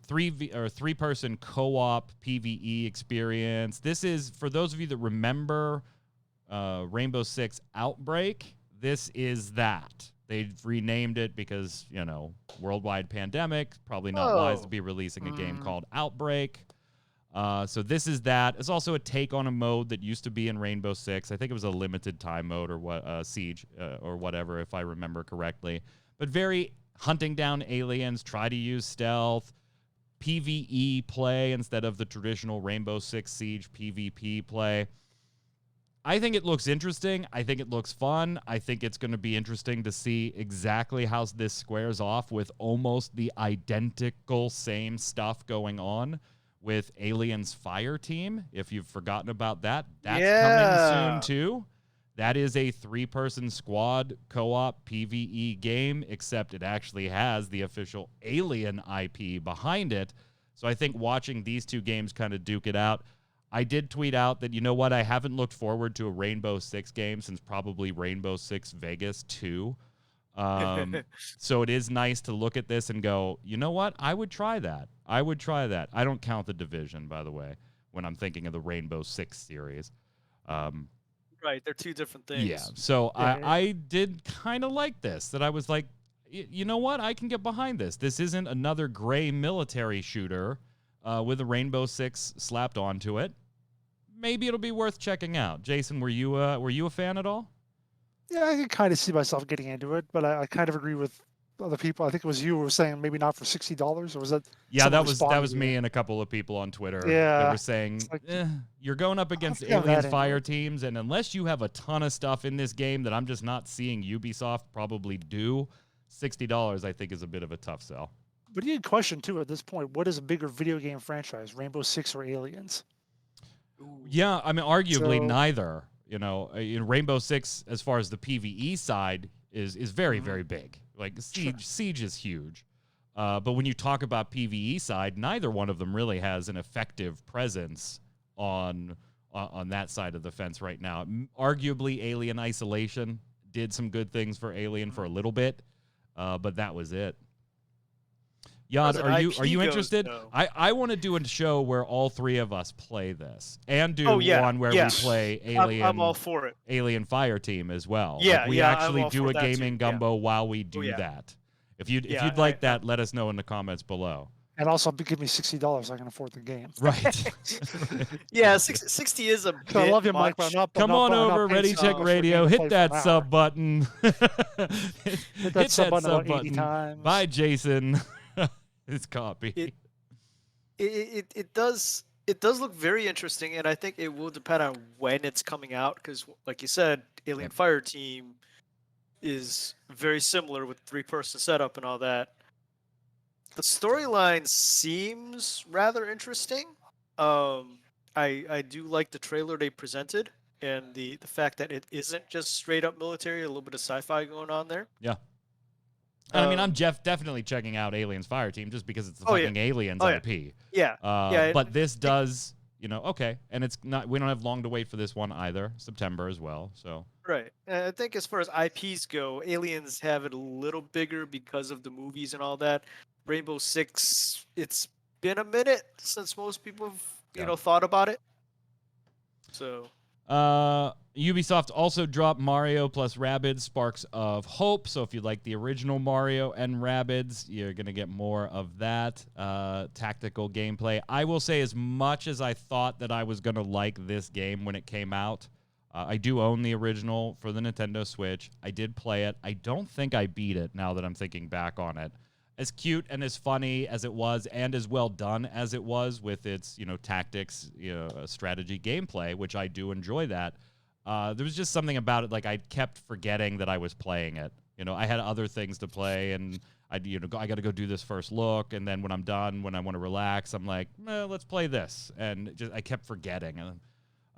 three-person co-op PvE experience. This is, for those of you that remember Rainbow Six Outbreak, this is that. They've renamed it because, worldwide pandemic, probably not wise to be releasing a game called Outbreak. So this is that. It's also a take on a mode that used to be in Rainbow Six. I think it was a limited time mode or what, Siege or whatever, if I remember correctly. But very hunting down aliens, try to use stealth, PvE play instead of the traditional Rainbow Six Siege PvP play. I think it looks interesting. I think it looks fun. I think it's going to be interesting to see exactly how this squares off with almost the identical same stuff going on with Aliens Fire Team. If you've forgotten about that, that's coming soon too. That is a 3-person squad co-op PvE game, except it actually has the official Alien IP behind it. So I think watching these two games kind of duke it out, I did tweet out that, I haven't looked forward to a Rainbow Six game since probably Rainbow Six Vegas 2. So it is nice to look at this and go, you know what? I would try that. I don't count the Division, by the way, when I'm thinking of the Rainbow Six series. Right, they're two different things. Yeah, so I did kind of like this, that I was like, you know what? I can get behind this. This isn't another gray military shooter with a Rainbow Six slapped onto it. Maybe it'll be worth checking out. Jason, were you a fan at all? Yeah, I can kind of see myself getting into it, but I kind of agree with other people. I think it was you who were saying maybe not for $60, or was that? Yeah, someone that responded was to me you? and a couple of people on Twitter that Yeah, were saying, it's like, you're going up I don't against think I'm Aliens that into Fire it. teams, and unless you have a ton of stuff in this game that I'm just not seeing Ubisoft probably do, $60 I think is a bit of a tough sell. But you can question too at this point: what is a bigger video game franchise, Rainbow Six or Aliens? Yeah, I mean, arguably So- neither. You know, in Rainbow Six, as far as the PvE side, is very, Mhm. very big. Like, Sure. Siege is huge. But when you talk about PvE side, neither one of them really has an effective presence on that side of the fence right now. Arguably, Alien Isolation did some good things for Alien for a little bit, but that was it. Yad, as an are you IP goes, interested? though. I want to do a show where all three of us play this, and do Oh, yeah, one where yeah. we play I'm all for it. Alien Fire Team as well. Yeah, like we yeah, I'm actually all do for a that too, Gaming yeah. Gumbo while we do yeah. that. If you'd Yeah, like I- that, let us know in the comments below. And also, give me $60 so I can afford the game. Right. Yeah, 60 is a bit I love you, Mike, but much. I'm not. Come I'm on not over, paying Ready Check $60 for a game Radio. to Hit play for that an hour. sub button. Hit that sub button about 80 times. Bye, Jason. His copy. It does look very interesting, and I think it will depend on when it's coming out, because like you said, Alien Yep. Fire Team is very similar with 3-person setup and all that. The storyline seems rather interesting. I do like the trailer they presented, and the fact that it isn't just straight up military, a little bit of sci-fi going on there. Yeah. And I mean, I'm Um, definitely checking out Aliens Fire Team just because it's the Oh, yeah. fucking Aliens Oh, yeah. IP. Yeah, yeah, But this does, okay. And it's not, we don't have long to wait for this one either. September as well. So, right. And I think as far as IPs go, Aliens have it a little bigger because of the movies and all that. Rainbow Six, it's been a minute since most people have, Yeah. thought about it. So, Ubisoft also dropped Mario plus Rabbids Sparks of Hope. So if you like the original Mario and Rabbids, you're going to get more of that tactical gameplay. I will say, as much as I thought that I was going to like this game when it came out, I do own the original for the Nintendo Switch. I did play it. I don't think I beat it now that I'm thinking back on it. As cute and as funny as it was, and as well done as it was with its, tactics, strategy gameplay, which I do enjoy that. There was just something about it, like I kept forgetting that I was playing it. I had other things to play, and I got to go do this first look, and then when I'm done, when I want to relax, I'm like, let's play this, and I kept forgetting,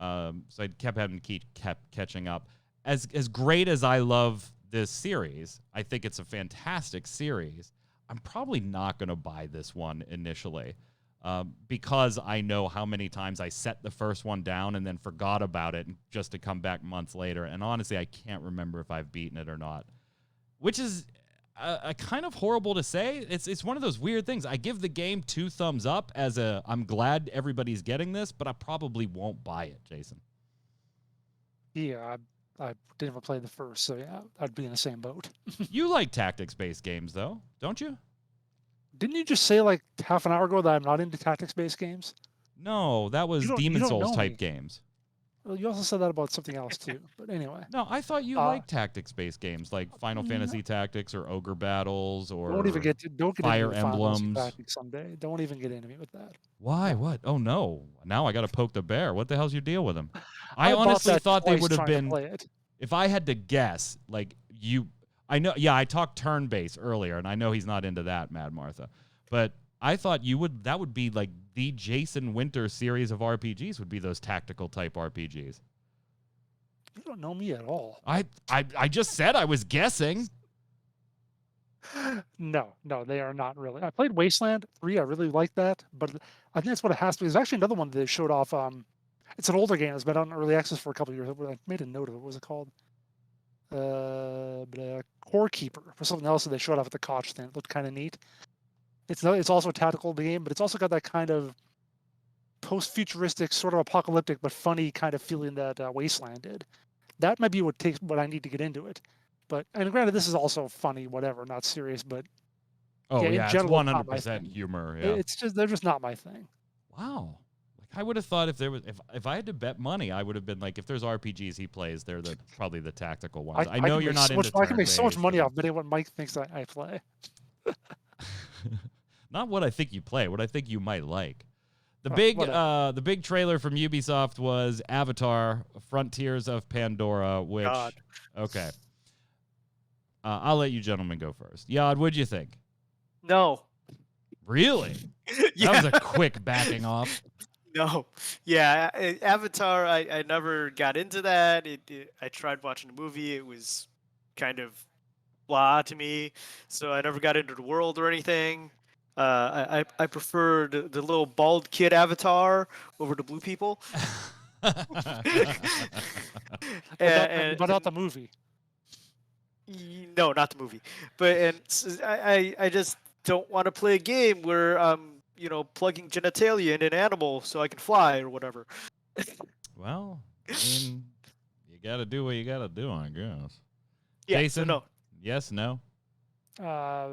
so I kept having to kept catching up. As great as I love this series, I think it's a fantastic series. I'm probably not going to buy this one initially because I know how many times I set the first one down and then forgot about it just to come back months later. And honestly, I can't remember if I've beaten it or not, which is a kind of horrible to say. It's one of those weird things. I give the game 2 thumbs up as I'm glad everybody's getting this, but I probably won't buy it, Jason. Yeah, I didn't even play the first, so yeah, I'd be in the same boat. You like tactics-based games, though, don't you? Didn't you just say like half an hour ago that I'm not into tactics-based games? No, that was You Demon don't Souls know type me. games. Well, you also said that about something else too. But anyway, No, I thought you liked tactics-based games like Final Fantasy Tactics or Ogre Battles or don't get Fire into me with Final Fantasy Emblems. Tactics someday. Don't even get into me with that. Why? No. What? Oh no! Now I got to poke the bear. What the hell's your deal with him? I bought honestly that thought they twice would have trying to been. play it. If I had to guess, like you, I know. Yeah, I talked turn-based earlier, and I know he's not into that, Mad Martha. But I thought you would. That would be like the Jason Winter series of RPGs. Would be those tactical type RPGs. You don't know me at all. I just said I was guessing. No, they are not really. I played Wasteland 3. I really like that, but I think that's what it has to be. There's actually another one that they showed off. It's an older game. It's been on early access for a couple of years. I made a note of it. What was it called? Core Keeper or something else that they showed off at the Koch thing. It looked kind of neat. It's also a tactical game, but it's also got that kind of post-futuristic, sort of apocalyptic, but funny kind of feeling that Wasteland did. That might be what I need to get into it. But and granted, this is also funny, whatever, not serious, but Oh in yeah, it's general, it's not my 100% thing. humor. Yeah. It's just they're just not my thing. Wow. Like I would have thought if I had to bet money, I would have been like, if there's RPGs he plays, they're probably the tactical ones. I know can you're make not so into much, I can make so much turn-based money and- off betting what Mike thinks I play. Not what I think you play, what I think you might like. The whatever. big trailer from Ubisoft was Avatar: Frontiers of Pandora, which God. okay. I'll let you gentlemen go first. Yad, what'd you think? No. Really? Yeah. That was a quick backing off. No. Yeah, Avatar, I never got into that. I tried watching the movie. It was kind of blah to me, so I never got into the world or anything. I prefer the little bald kid Avatar over the blue people. But not the movie. No, not the movie. But I just don't want to play a game where I'm plugging genitalia in an animal so I can fly or whatever. Well, I mean, you got to do what you got to do, I guess. Yeah, Jason? so no. Yes, no?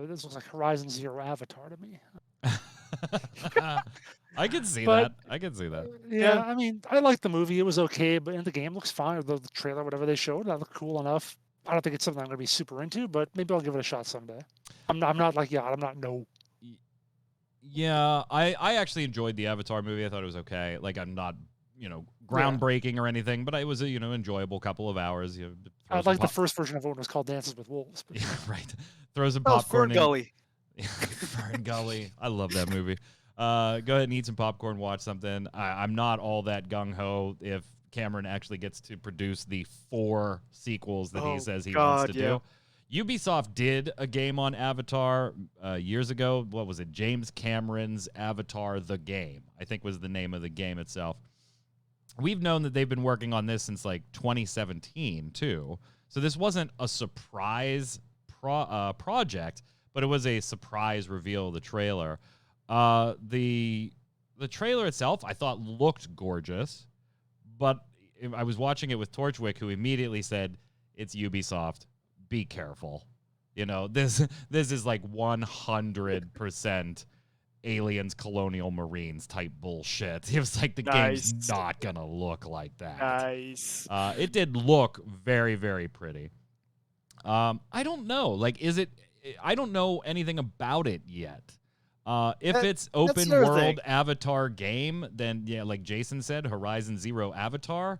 This looks like Horizon Zero Avatar to me. I can see But- that. I can see that. Yeah, I mean, I liked the movie. It was okay, but in the game looks fine. Or the trailer, whatever they showed, that looked cool enough. I don't think it's something I'm going to be super into, but maybe I'll give it a shot someday. I'm not like, yeah, I'm not no. Yeah, I actually enjoyed the Avatar movie. I thought it was okay. Like, I'm not, groundbreaking or anything, but it was a, enjoyable couple of hours. I like the first version of it when it was called Dances with Wolves. But Yeah, right. Throw some Oh, popcorn Fern in. Gully. Fern Gully. I love that movie. Go ahead and eat some popcorn, watch something. I'm not all that gung-ho if Cameron actually gets to produce the 4 sequels that he says he wants to do. Ubisoft did a game on Avatar years ago. What was it? James Cameron's Avatar: The Game, I think was the name of the game itself. We've known that they've been working on this since like 2017 too. So this wasn't a surprise project, but it was a surprise reveal of the trailer. The trailer itself, I thought looked gorgeous, but I was watching it with Torchwick, who immediately said, "It's Ubisoft. Be careful." This is like 100% aliens, colonial marines type bullshit. It was like the game's Nice. not gonna look like that. Nice. It did look very, very pretty. I don't know. Like, is it? I don't know anything about it yet. If it's open another world thing. Avatar game, then yeah, like Jason said, Horizon Zero Avatar.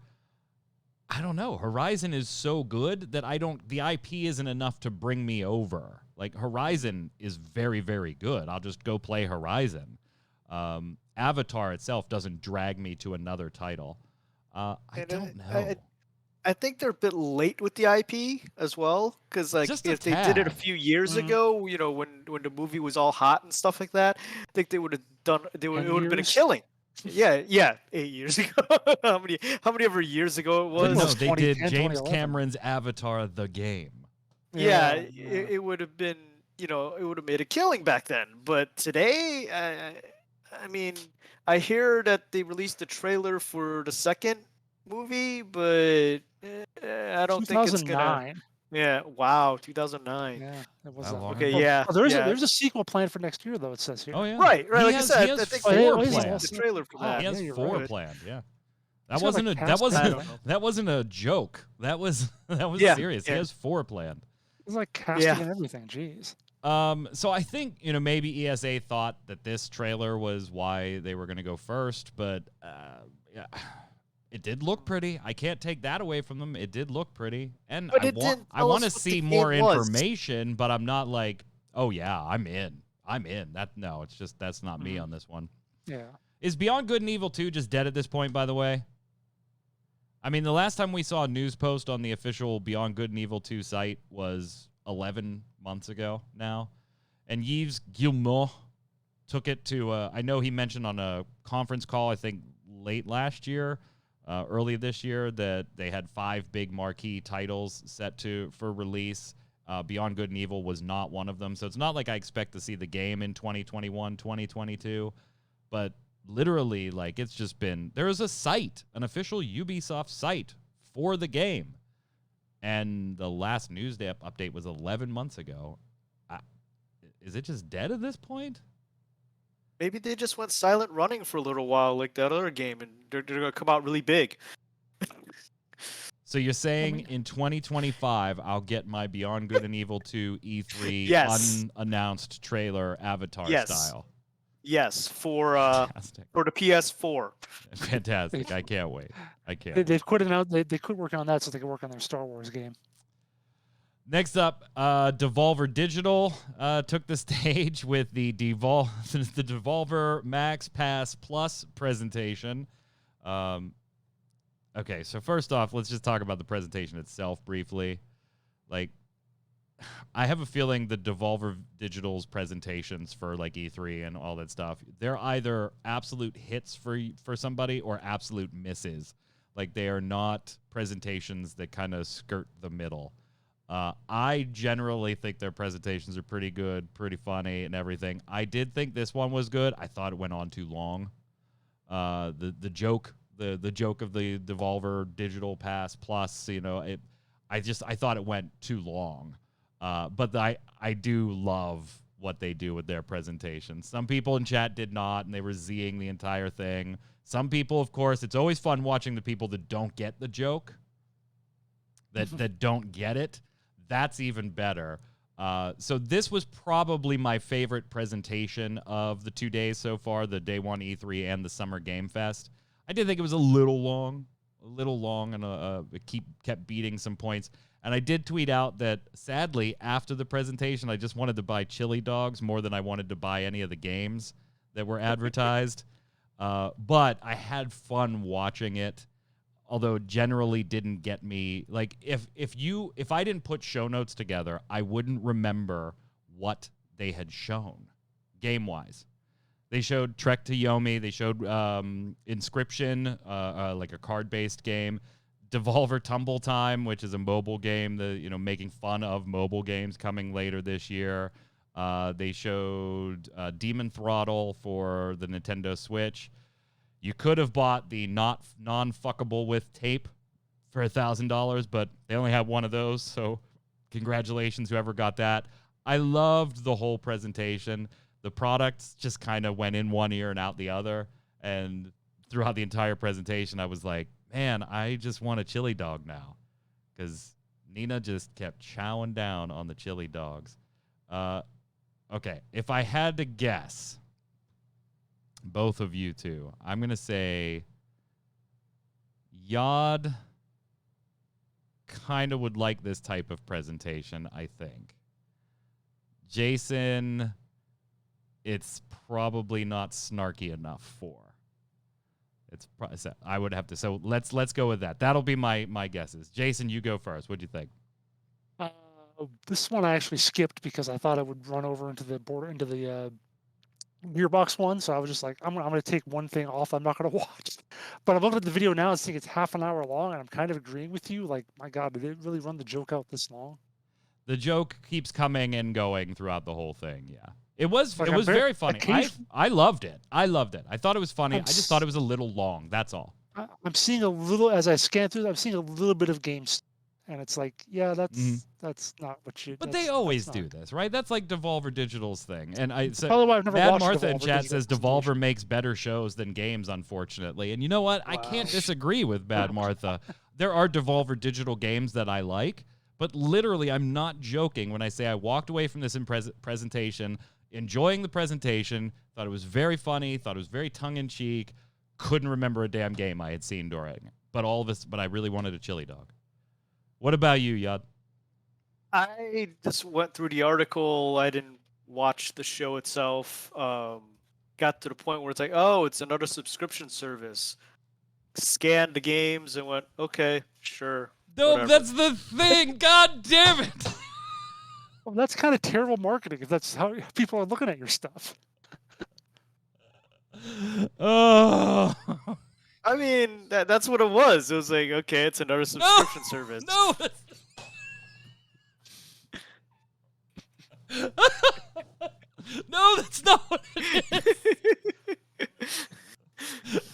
I don't know. Horizon is so good that the IP isn't enough to bring me over. Like, Horizon is very, very good. I'll just go play Horizon. Avatar itself doesn't drag me to another title. I don't know. I think they're a bit late with the IP as well, because like Just a if they did it a tad. few years ago, when the movie was all hot and stuff like that, I think they would have done. It would have been a years? killing. Yeah, 8 years ago. how many ever years ago it was? No, was they did 2010, James 2011. Cameron's Avatar: The Game. Yeah, it would have been. It would have made a killing back then. But today, I mean, I hear that they released the trailer for the second movie, but I don't think it's gonna. 2009. Yeah. Wow. 2009. Yeah, it was How that long long. Okay, Oh, yeah, oh, there's yeah. there's a sequel planned for next year, though. It says here. Oh yeah, Right. He Like has, I said, he has I think 4 they it is released planned. the trailer for Oh, that. He has yeah, you're 4 right. planned. Yeah, He's got, like, that cast wasn't I back. don't know. that wasn't a joke. That was Yeah, serious. He yeah. has 4 planned. It's like casting Yeah. and everything. Jeez. So I think maybe ESA thought that this trailer was why they were going to go first, but yeah, it did look pretty. I can't take that away from them. It did look pretty, and But I it didn't I tell want to us what the see more game was. information, but I'm not like, oh yeah, I'm in. It's just that's not me Mhm. on this one. Yeah. Is Beyond Good and Evil 2 just dead at this point, by the way? I mean, the last time we saw a news post on the official Beyond Good and Evil 2 site was 11 months ago now. And Yves Guillemot took it to, I know he mentioned on a conference call, I think late last year, early this year, that they had 5 big marquee titles set for release. Beyond Good and Evil was not one of them. So it's not like I expect to see the game in 2021, 2022. But literally, like, it's just been, there is a site, an official Ubisoft site for the game. And the last news update was 11 months ago. Is it just dead at this point? Maybe they just went silent running for a little while, like that other game, and they're gonna come out really big. So you're saying in 2025, I'll get my Beyond Good and Evil 2 E3 Yes. unannounced trailer Avatar Yes. style. Yes, for Fantastic. the PS4. Fantastic. I can't wait. They've quit they quit working on that so they can work on their Star Wars game. Next up, Devolver Digital took the stage with the Devolver Max Pass Plus presentation. Okay, so first off, let's just talk about the presentation itself briefly. Like, I have a feeling the Devolver Digital's presentations for like E3 and all that stuff, they're either absolute hits for somebody or absolute misses. Like, they are not presentations that kind of skirt the middle. I generally think their presentations are pretty good, pretty funny, and everything. I did think this one was good. I thought it went on too long. The joke of the Devolver Digital Pass Plus, I thought it went too long. But I do love what they do with their presentation. Some people in chat did not, and they were Zing the entire thing. Some people, of course, it's always fun watching the people that don't get the joke, that don't get it. That's even better. So this was probably my favorite presentation of the 2 days so far, the Day 1 E3 and the Summer Game Fest. I did think it was a little long, and it kept beating some points. And I did tweet out that, sadly, after the presentation, I just wanted to buy chili dogs more than I wanted to buy any of the games that were advertised. But I had fun watching it, although generally didn't get me. Like, if I didn't put show notes together, I wouldn't remember what they had shown game-wise. They showed Trek to Yomi. They showed Inscription, like a card-based game. Devolver Tumble Time, which is a mobile game, making fun of mobile games coming later this year. They showed Demon Throttle for the Nintendo Switch. You could have bought the non-fuckable with tape for $1,000, but they only have one of those, so congratulations whoever got that. I loved the whole presentation. The products just kind of went in one ear and out the other, and throughout the entire presentation, I was like, man, I just want a chili dog now, because Nina just kept chowing down on the chili dogs. Okay, if I had to guess, both of you two, I'm going to say Yod kind of would like this type of presentation, I think. Jason, it's probably not snarky enough for. I would have to. So let's go with that. That'll be my guesses. Jason, you go first. What'd you think? This one I actually skipped because I thought it would run over into the Gearbox one. So I was just like, I'm gonna take one thing off. I'm not gonna watch. But I'm looking at the video now and seeing it's half an hour long, and I'm kind of agreeing with you. Like, my God, did it really run the joke out this long? The joke keeps coming and going throughout the whole thing. Yeah. It was Like, very funny. I loved it. I thought it was funny. I just thought it was a little long. That's all. I'm seeing a little, as I scan through, I'm seeing a little bit of games, and it's like, yeah, that's not what you. But they always do this, right? That's like Devolver Digital's thing. And I said, probably why I've never Bad watched Martha in Devolver chat Digital says Devolver makes better shows than games, unfortunately. And you know what? I can't disagree with Bad Martha. There are Devolver Digital games that I like, but literally, I'm not joking when I say I walked away from this presentation enjoying the presentation, thought it was very funny, thought it was very tongue-in-cheek, couldn't remember a damn game I had seen during it. But I really wanted a chili dog. What about you, Yad? I just went through the article. I didn't watch the show itself. Got to the point where it's like, oh, it's another subscription service. Scanned the games and went, okay, sure. No, whatever. That's the thing. God damn it. Well, that's kind of terrible marketing if that's how people are looking at your stuff. Oh. I mean, that's what it was. It was like, okay, it's another subscription service. No. No, that's not what it is.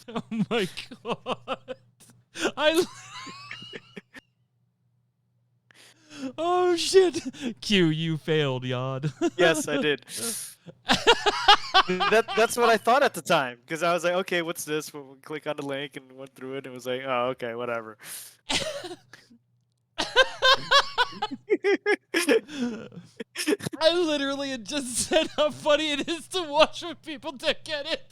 Oh my God. Oh shit. Q, you failed, Yod. Yes, I did. That's what I thought at the time, because I was like, okay, what's this? We'll click on the link and went through it, and it was like, oh, okay, whatever. I literally had just said how funny it is to watch when people don't get it.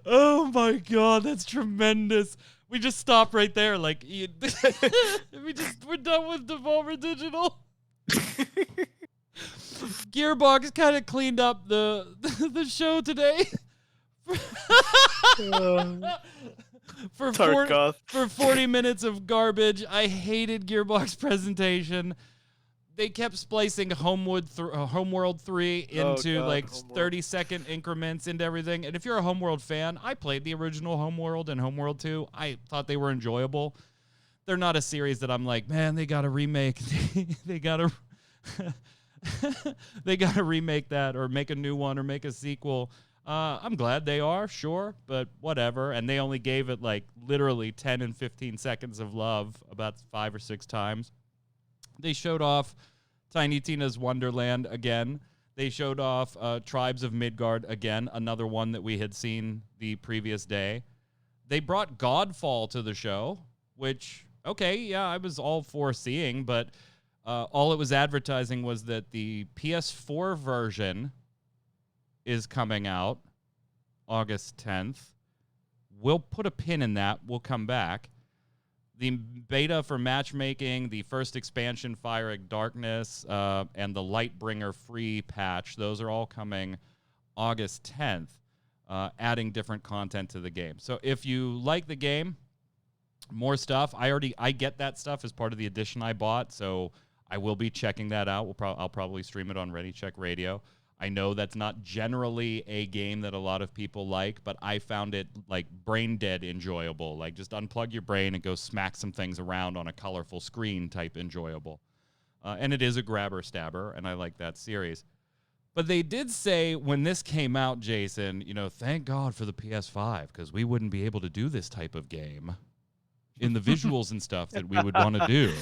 Oh my god, that's tremendous. We just stop right there. Like, we're done with Devolver Digital. Gearbox kind of cleaned up the show today. For 40 minutes of garbage. I hated Gearbox presentation. They kept splicing Homeworld 3 into 30-second increments into everything. And if you're a Homeworld fan, I played the original Homeworld and Homeworld 2. I thought they were enjoyable. They're not a series that I'm like, man, they got to remake. they got to they got to remake that or make a new one or make a sequel. I'm glad they are, sure, but whatever. And they only gave it like literally 10 and 15 seconds of love about 5 or 6 times. They showed off Tiny Tina's Wonderland again. They showed off Tribes of Midgard again, another one that we had seen the previous day. They brought Godfall to the show, which, okay, yeah, I was all for seeing, but all it was advertising was that the PS4 version is coming out August 10th. We'll put a pin in that. We'll come back. The beta for matchmaking, the first expansion, Fire of Darkness, and the Lightbringer free patch, those are all coming August 10th, adding different content to the game. So if you like the game, more stuff. I get that stuff as part of the edition I bought, so I will be checking that out. I'll probably stream it on Ready Check Radio. I know that's not generally a game that a lot of people like, but I found it like brain dead enjoyable. Like just unplug your brain and go smack some things around on a colorful screen type enjoyable. And it is a grabber stabber, and I like that series. But they did say when this came out, Jason, thank God for the PS5, because we wouldn't be able to do this type of game in the visuals and stuff that we would want to do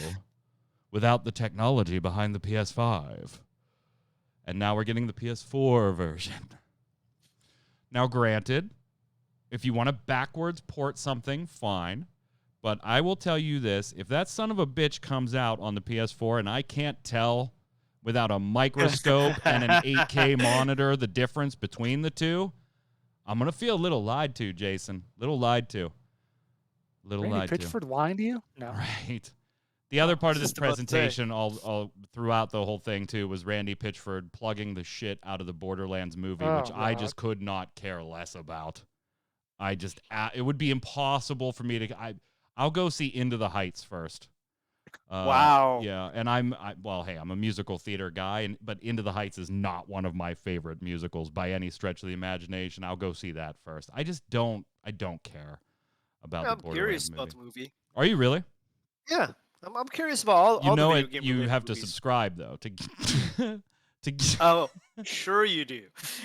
without the technology behind the PS5. And now we're getting the PS4 version. Now, granted, if you want to backwards port something, fine. But I will tell you this. If that son of a bitch comes out on the PS4 and I can't tell without a microscope and an 8K monitor the difference between the two, I'm going to feel a little lied to, Jason. Little lied to. Randy Pitchford lying to you? No. Right. The other part of this presentation, all throughout the whole thing, too, was Randy Pitchford plugging the shit out of the Borderlands movie, which God. I just could not care less about. It would be impossible for me to... I'll go see Into the Heights first. Wow. Yeah, and I'm a musical theater guy, but Into the Heights is not one of my favorite musicals by any stretch of the imagination. I'll go see that first. I don't care about the Borderlands movie. I'm curious about the movie. Are you really? Yeah. I'm curious about all the video game you have movies. To subscribe though to Oh, sure you do.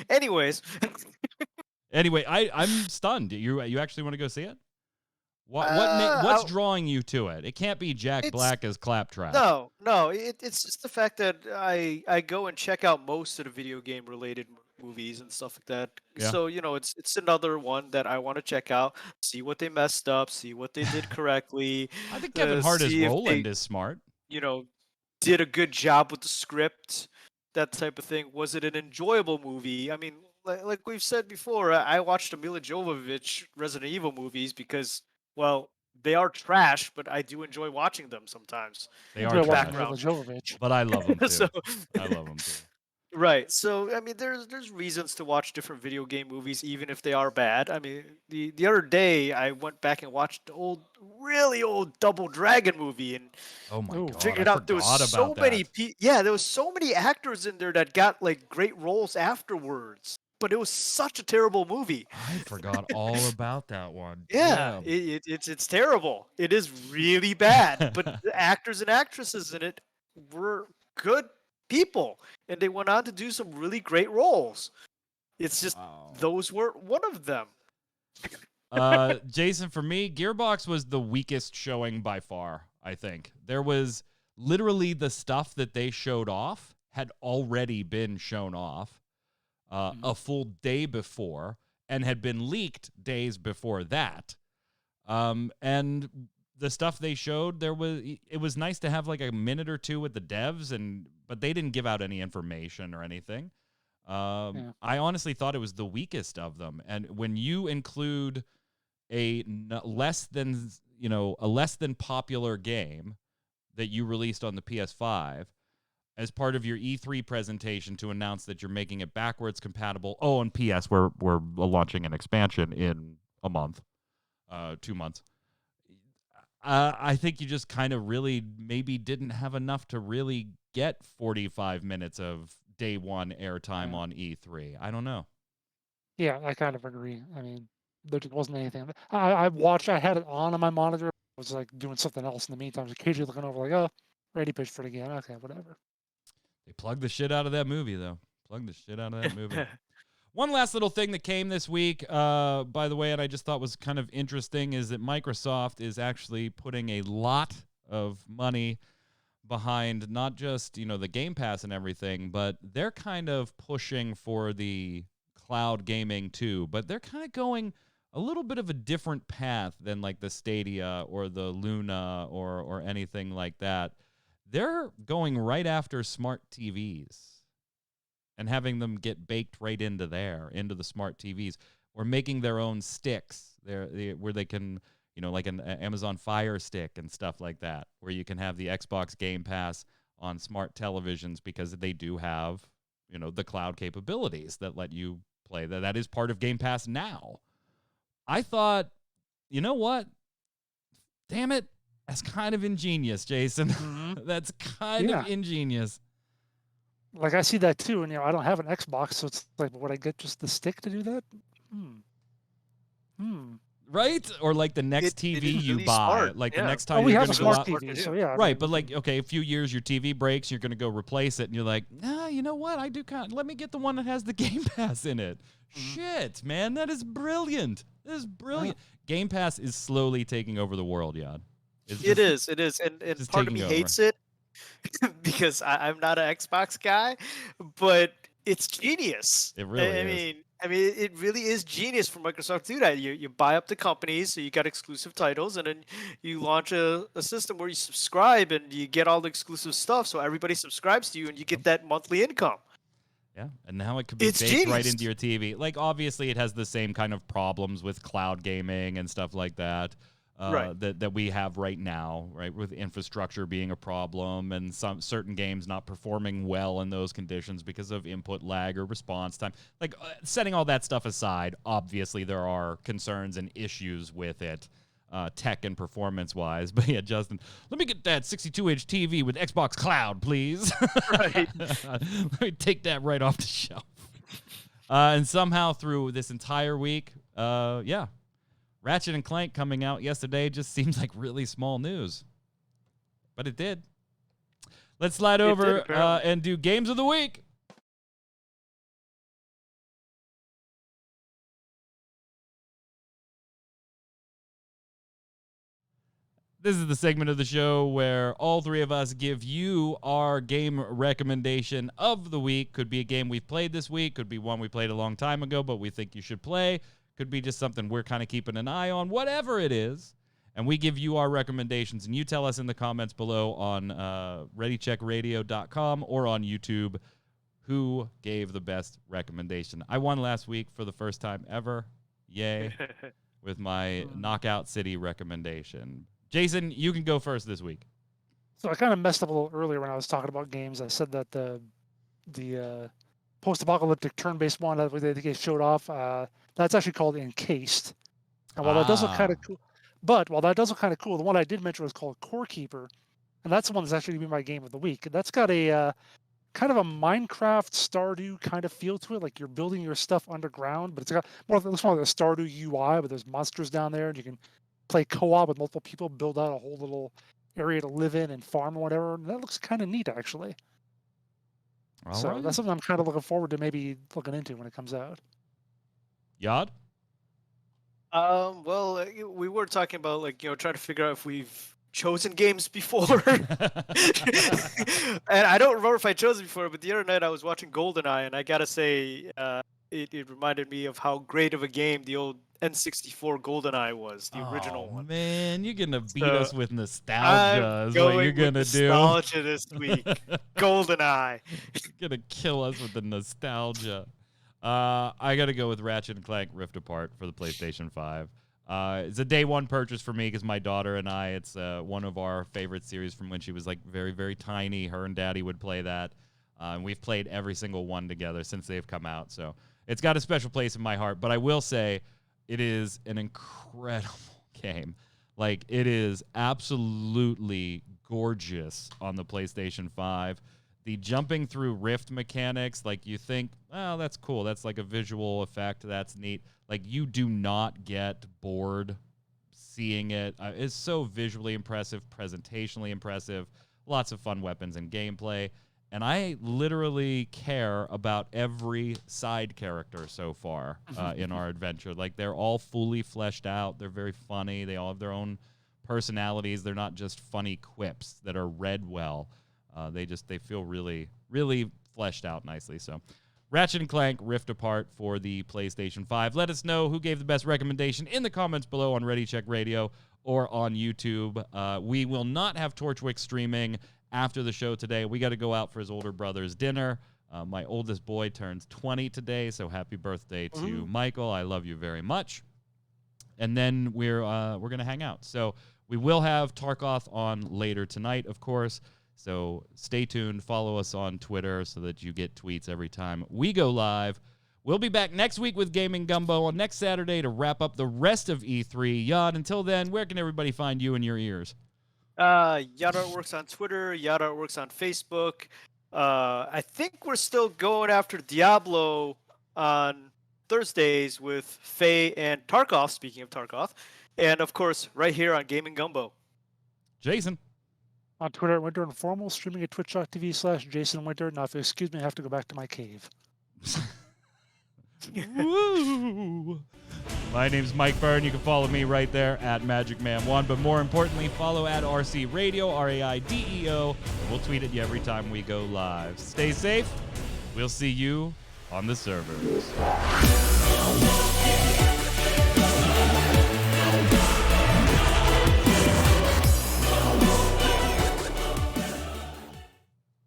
Anyways, I'm stunned. You actually want to go see it? What's drawing you to it? It can't be Jack Black as Claptrap. No, it's just the fact that I go and check out most of the video game related movies and stuff like that. Yeah. So it's another one that I want to check out, see what they messed up, see what they did correctly. I think Kevin Hart as Roland is smart. Did a good job with the script, that type of thing. Was it an enjoyable movie? I mean, like we've said before, I watched the Mila Jovovich Resident Evil movies because, well, they are trash, but I do enjoy watching them sometimes. They are trash, Mila Jovovich. but I love them too. So, I love them too. Right. So, I mean, there's reasons to watch different video game movies, even if they are bad. I mean, the other day I went back and watched the really old Double Dragon movie, and oh my God, figured out there was so many there was so many actors in there that got like great roles afterwards. But it was such a terrible movie. I forgot all about that one. Yeah, it's terrible. It is really bad. But the actors and actresses in it were good people, and they went on to do some really great roles. It's just those were one of them. Jason, for me, Gearbox was the weakest showing by far. I think there was literally the stuff that they showed off had already been shown off a full day before and had been leaked days before that. And the stuff they showed, it was nice to have like a minute or two with the devs, but they didn't give out any information or anything. I honestly thought it was the weakest of them. And when you include a less than popular game that you released on the PS5 as part of your E3 presentation to announce that you're making it backwards compatible. Oh, and PS, we're launching an expansion in a month, 2 months. I think you just kind of really maybe didn't have enough to really get 45 minutes of day one airtime on E3. I don't know. Yeah, I kind of agree. I mean, there just wasn't anything. I had it on my monitor. I was like doing something else in the meantime. I was occasionally looking over, like, oh, ready pitch for it again. Okay, whatever. They plugged the shit out of that movie, though. One last little thing that came this week, by the way, and I just thought was kind of interesting, is that Microsoft is actually putting a lot of money behind not just, the Game Pass and everything, but they're kind of pushing for the cloud gaming too. But they're kind of going a little bit of a different path than like the Stadia or the Luna or anything like that. They're going right after smart TVs and having them get baked right into the smart TVs, or making their own sticks where they can, like an Amazon Fire Stick and stuff like that, where you can have the Xbox Game Pass on smart televisions because they do have, the cloud capabilities that let you play. That is part of Game Pass now. I thought, you know what? Damn it. That's kind of ingenious, Jason. That's kind of ingenious. Like, I see that too, and I don't have an Xbox, so it's like, would I get just the stick to do that? Right? Or like the next TV you really buy. smart. Like Yeah. the next time we you're have going a to go smart out. TV, so yeah. Right, but like, okay, a few years your TV breaks, you're going to go replace it, and you're like, nah, you know what? I do let me get the one that has the Game Pass in it. Shit, man, that is brilliant. That is brilliant. Game Pass is slowly taking over the world, Yad. It is. And part of me hates it because I'm not an Xbox guy, but it's genius. It really is. I mean, it really is genius for Microsoft to do that. You buy up the companies, so you got exclusive titles, and then you launch a system where you subscribe and you get all the exclusive stuff, so everybody subscribes to you, and you get that monthly income. Yeah, and now it could be baked right into your TV. Like, obviously, it has the same kind of problems with cloud gaming and stuff like that. That we have right now, right, with infrastructure being a problem and some certain games not performing well in those conditions because of input lag or response time. Like, setting all that stuff aside, obviously there are concerns and issues with it, tech and performance-wise. But yeah, Justin, let me get that 62-inch TV with Xbox Cloud, please. Right. Let me take that right off the shelf. And somehow through this entire week, Ratchet and Clank coming out yesterday just seems like really small news. But it did. Let's slide over and do Games of the Week. This is the segment of the show where all three of us give you our game recommendation of the week. Could be a game we've played this week. Could be one we played a long time ago, but we think you should play. Could be just something we're kind of keeping an eye on, whatever it is. And we give you our recommendations, and you tell us in the comments below on ReadyCheckRadio.com or on YouTube who gave the best recommendation. I won last week for the first time ever. Yay. With my Knockout City recommendation. Jason, you can go first this week. So I kind of messed up a little earlier when I was talking about games. I said that the post-apocalyptic turn-based one that they showed off, that's actually called Encased. And while that does look kind of cool, the one I did mention was called Core Keeper, and that's the one that's actually going to be my game of the week. That's got a kind of a Minecraft Stardew kind of feel to it, like you're building your stuff underground, but it's got more like a Stardew UI, but there's monsters down there, and you can play co-op with multiple people, build out a whole little area to live in and farm or whatever. And that looks kind of neat, actually. That's something I'm kind of looking forward to maybe looking into when it comes out. Yad? Well, we were talking about trying to figure out if we've chosen games before. And I don't remember if I chose it before, but the other night I was watching GoldenEye, and I gotta say, it reminded me of how great of a game the old N64 GoldenEye was, the original Oh one. man, you're gonna beat So, us with nostalgia. I'm Is what you're going with gonna do. nostalgia this week. GoldenEye. You're gonna kill us with the nostalgia. I gotta go with Ratchet and Clank Rift Apart for the PlayStation 5. It's a day one purchase for me because my daughter and I, it's one of our favorite series from when she was like very, very tiny. Her and Daddy would play that. And we've played every single one together since they've come out. So it's got a special place in my heart. But I will say it is an incredible game. Like, it is absolutely gorgeous on the PlayStation 5. The jumping through rift mechanics, like, you think, oh, that's cool. That's like a visual effect. That's neat. Like, you do not get bored seeing it. It's so visually impressive, presentationally impressive, lots of fun weapons and gameplay. And I literally care about every side character so far in our adventure. Like, they're all fully fleshed out. They're very funny. They all have their own personalities. They're not just funny quips that are read well. They feel really, really fleshed out nicely. So, Ratchet and Clank Rift Apart for the PlayStation 5. Let us know who gave the best recommendation in the comments below on Ready Check Radio or on YouTube. We will not have Torchwick streaming after the show today. We got to go out for his older brother's dinner. My oldest boy turns 20 today, so happy birthday to Michael. I love you very much. And then we're going to hang out. So we will have Tarkoth on later tonight, of course. So stay tuned. Follow us on Twitter so that you get tweets every time we go live. We'll be back next week with Gaming Gumbo on next Saturday to wrap up the rest of E3. Yad, until then, where can everybody find you in your ears? Yada Works on Twitter. Yada Works on Facebook. I think we're still going after Diablo on Thursdays with Faye and Tarkov, speaking of Tarkov. And, of course, right here on Gaming Gumbo. Jason. On Twitter at Winter Informal, streaming at twitch.tv/JasonWinter. Now, if you excuse me, I have to go back to my cave. Woo! My name's Mike Byrne. You can follow me right there at MagicMan1. But more importantly, follow at RC Radio, RAIDEO. We'll tweet at you every time we go live. Stay safe. We'll see you on the servers.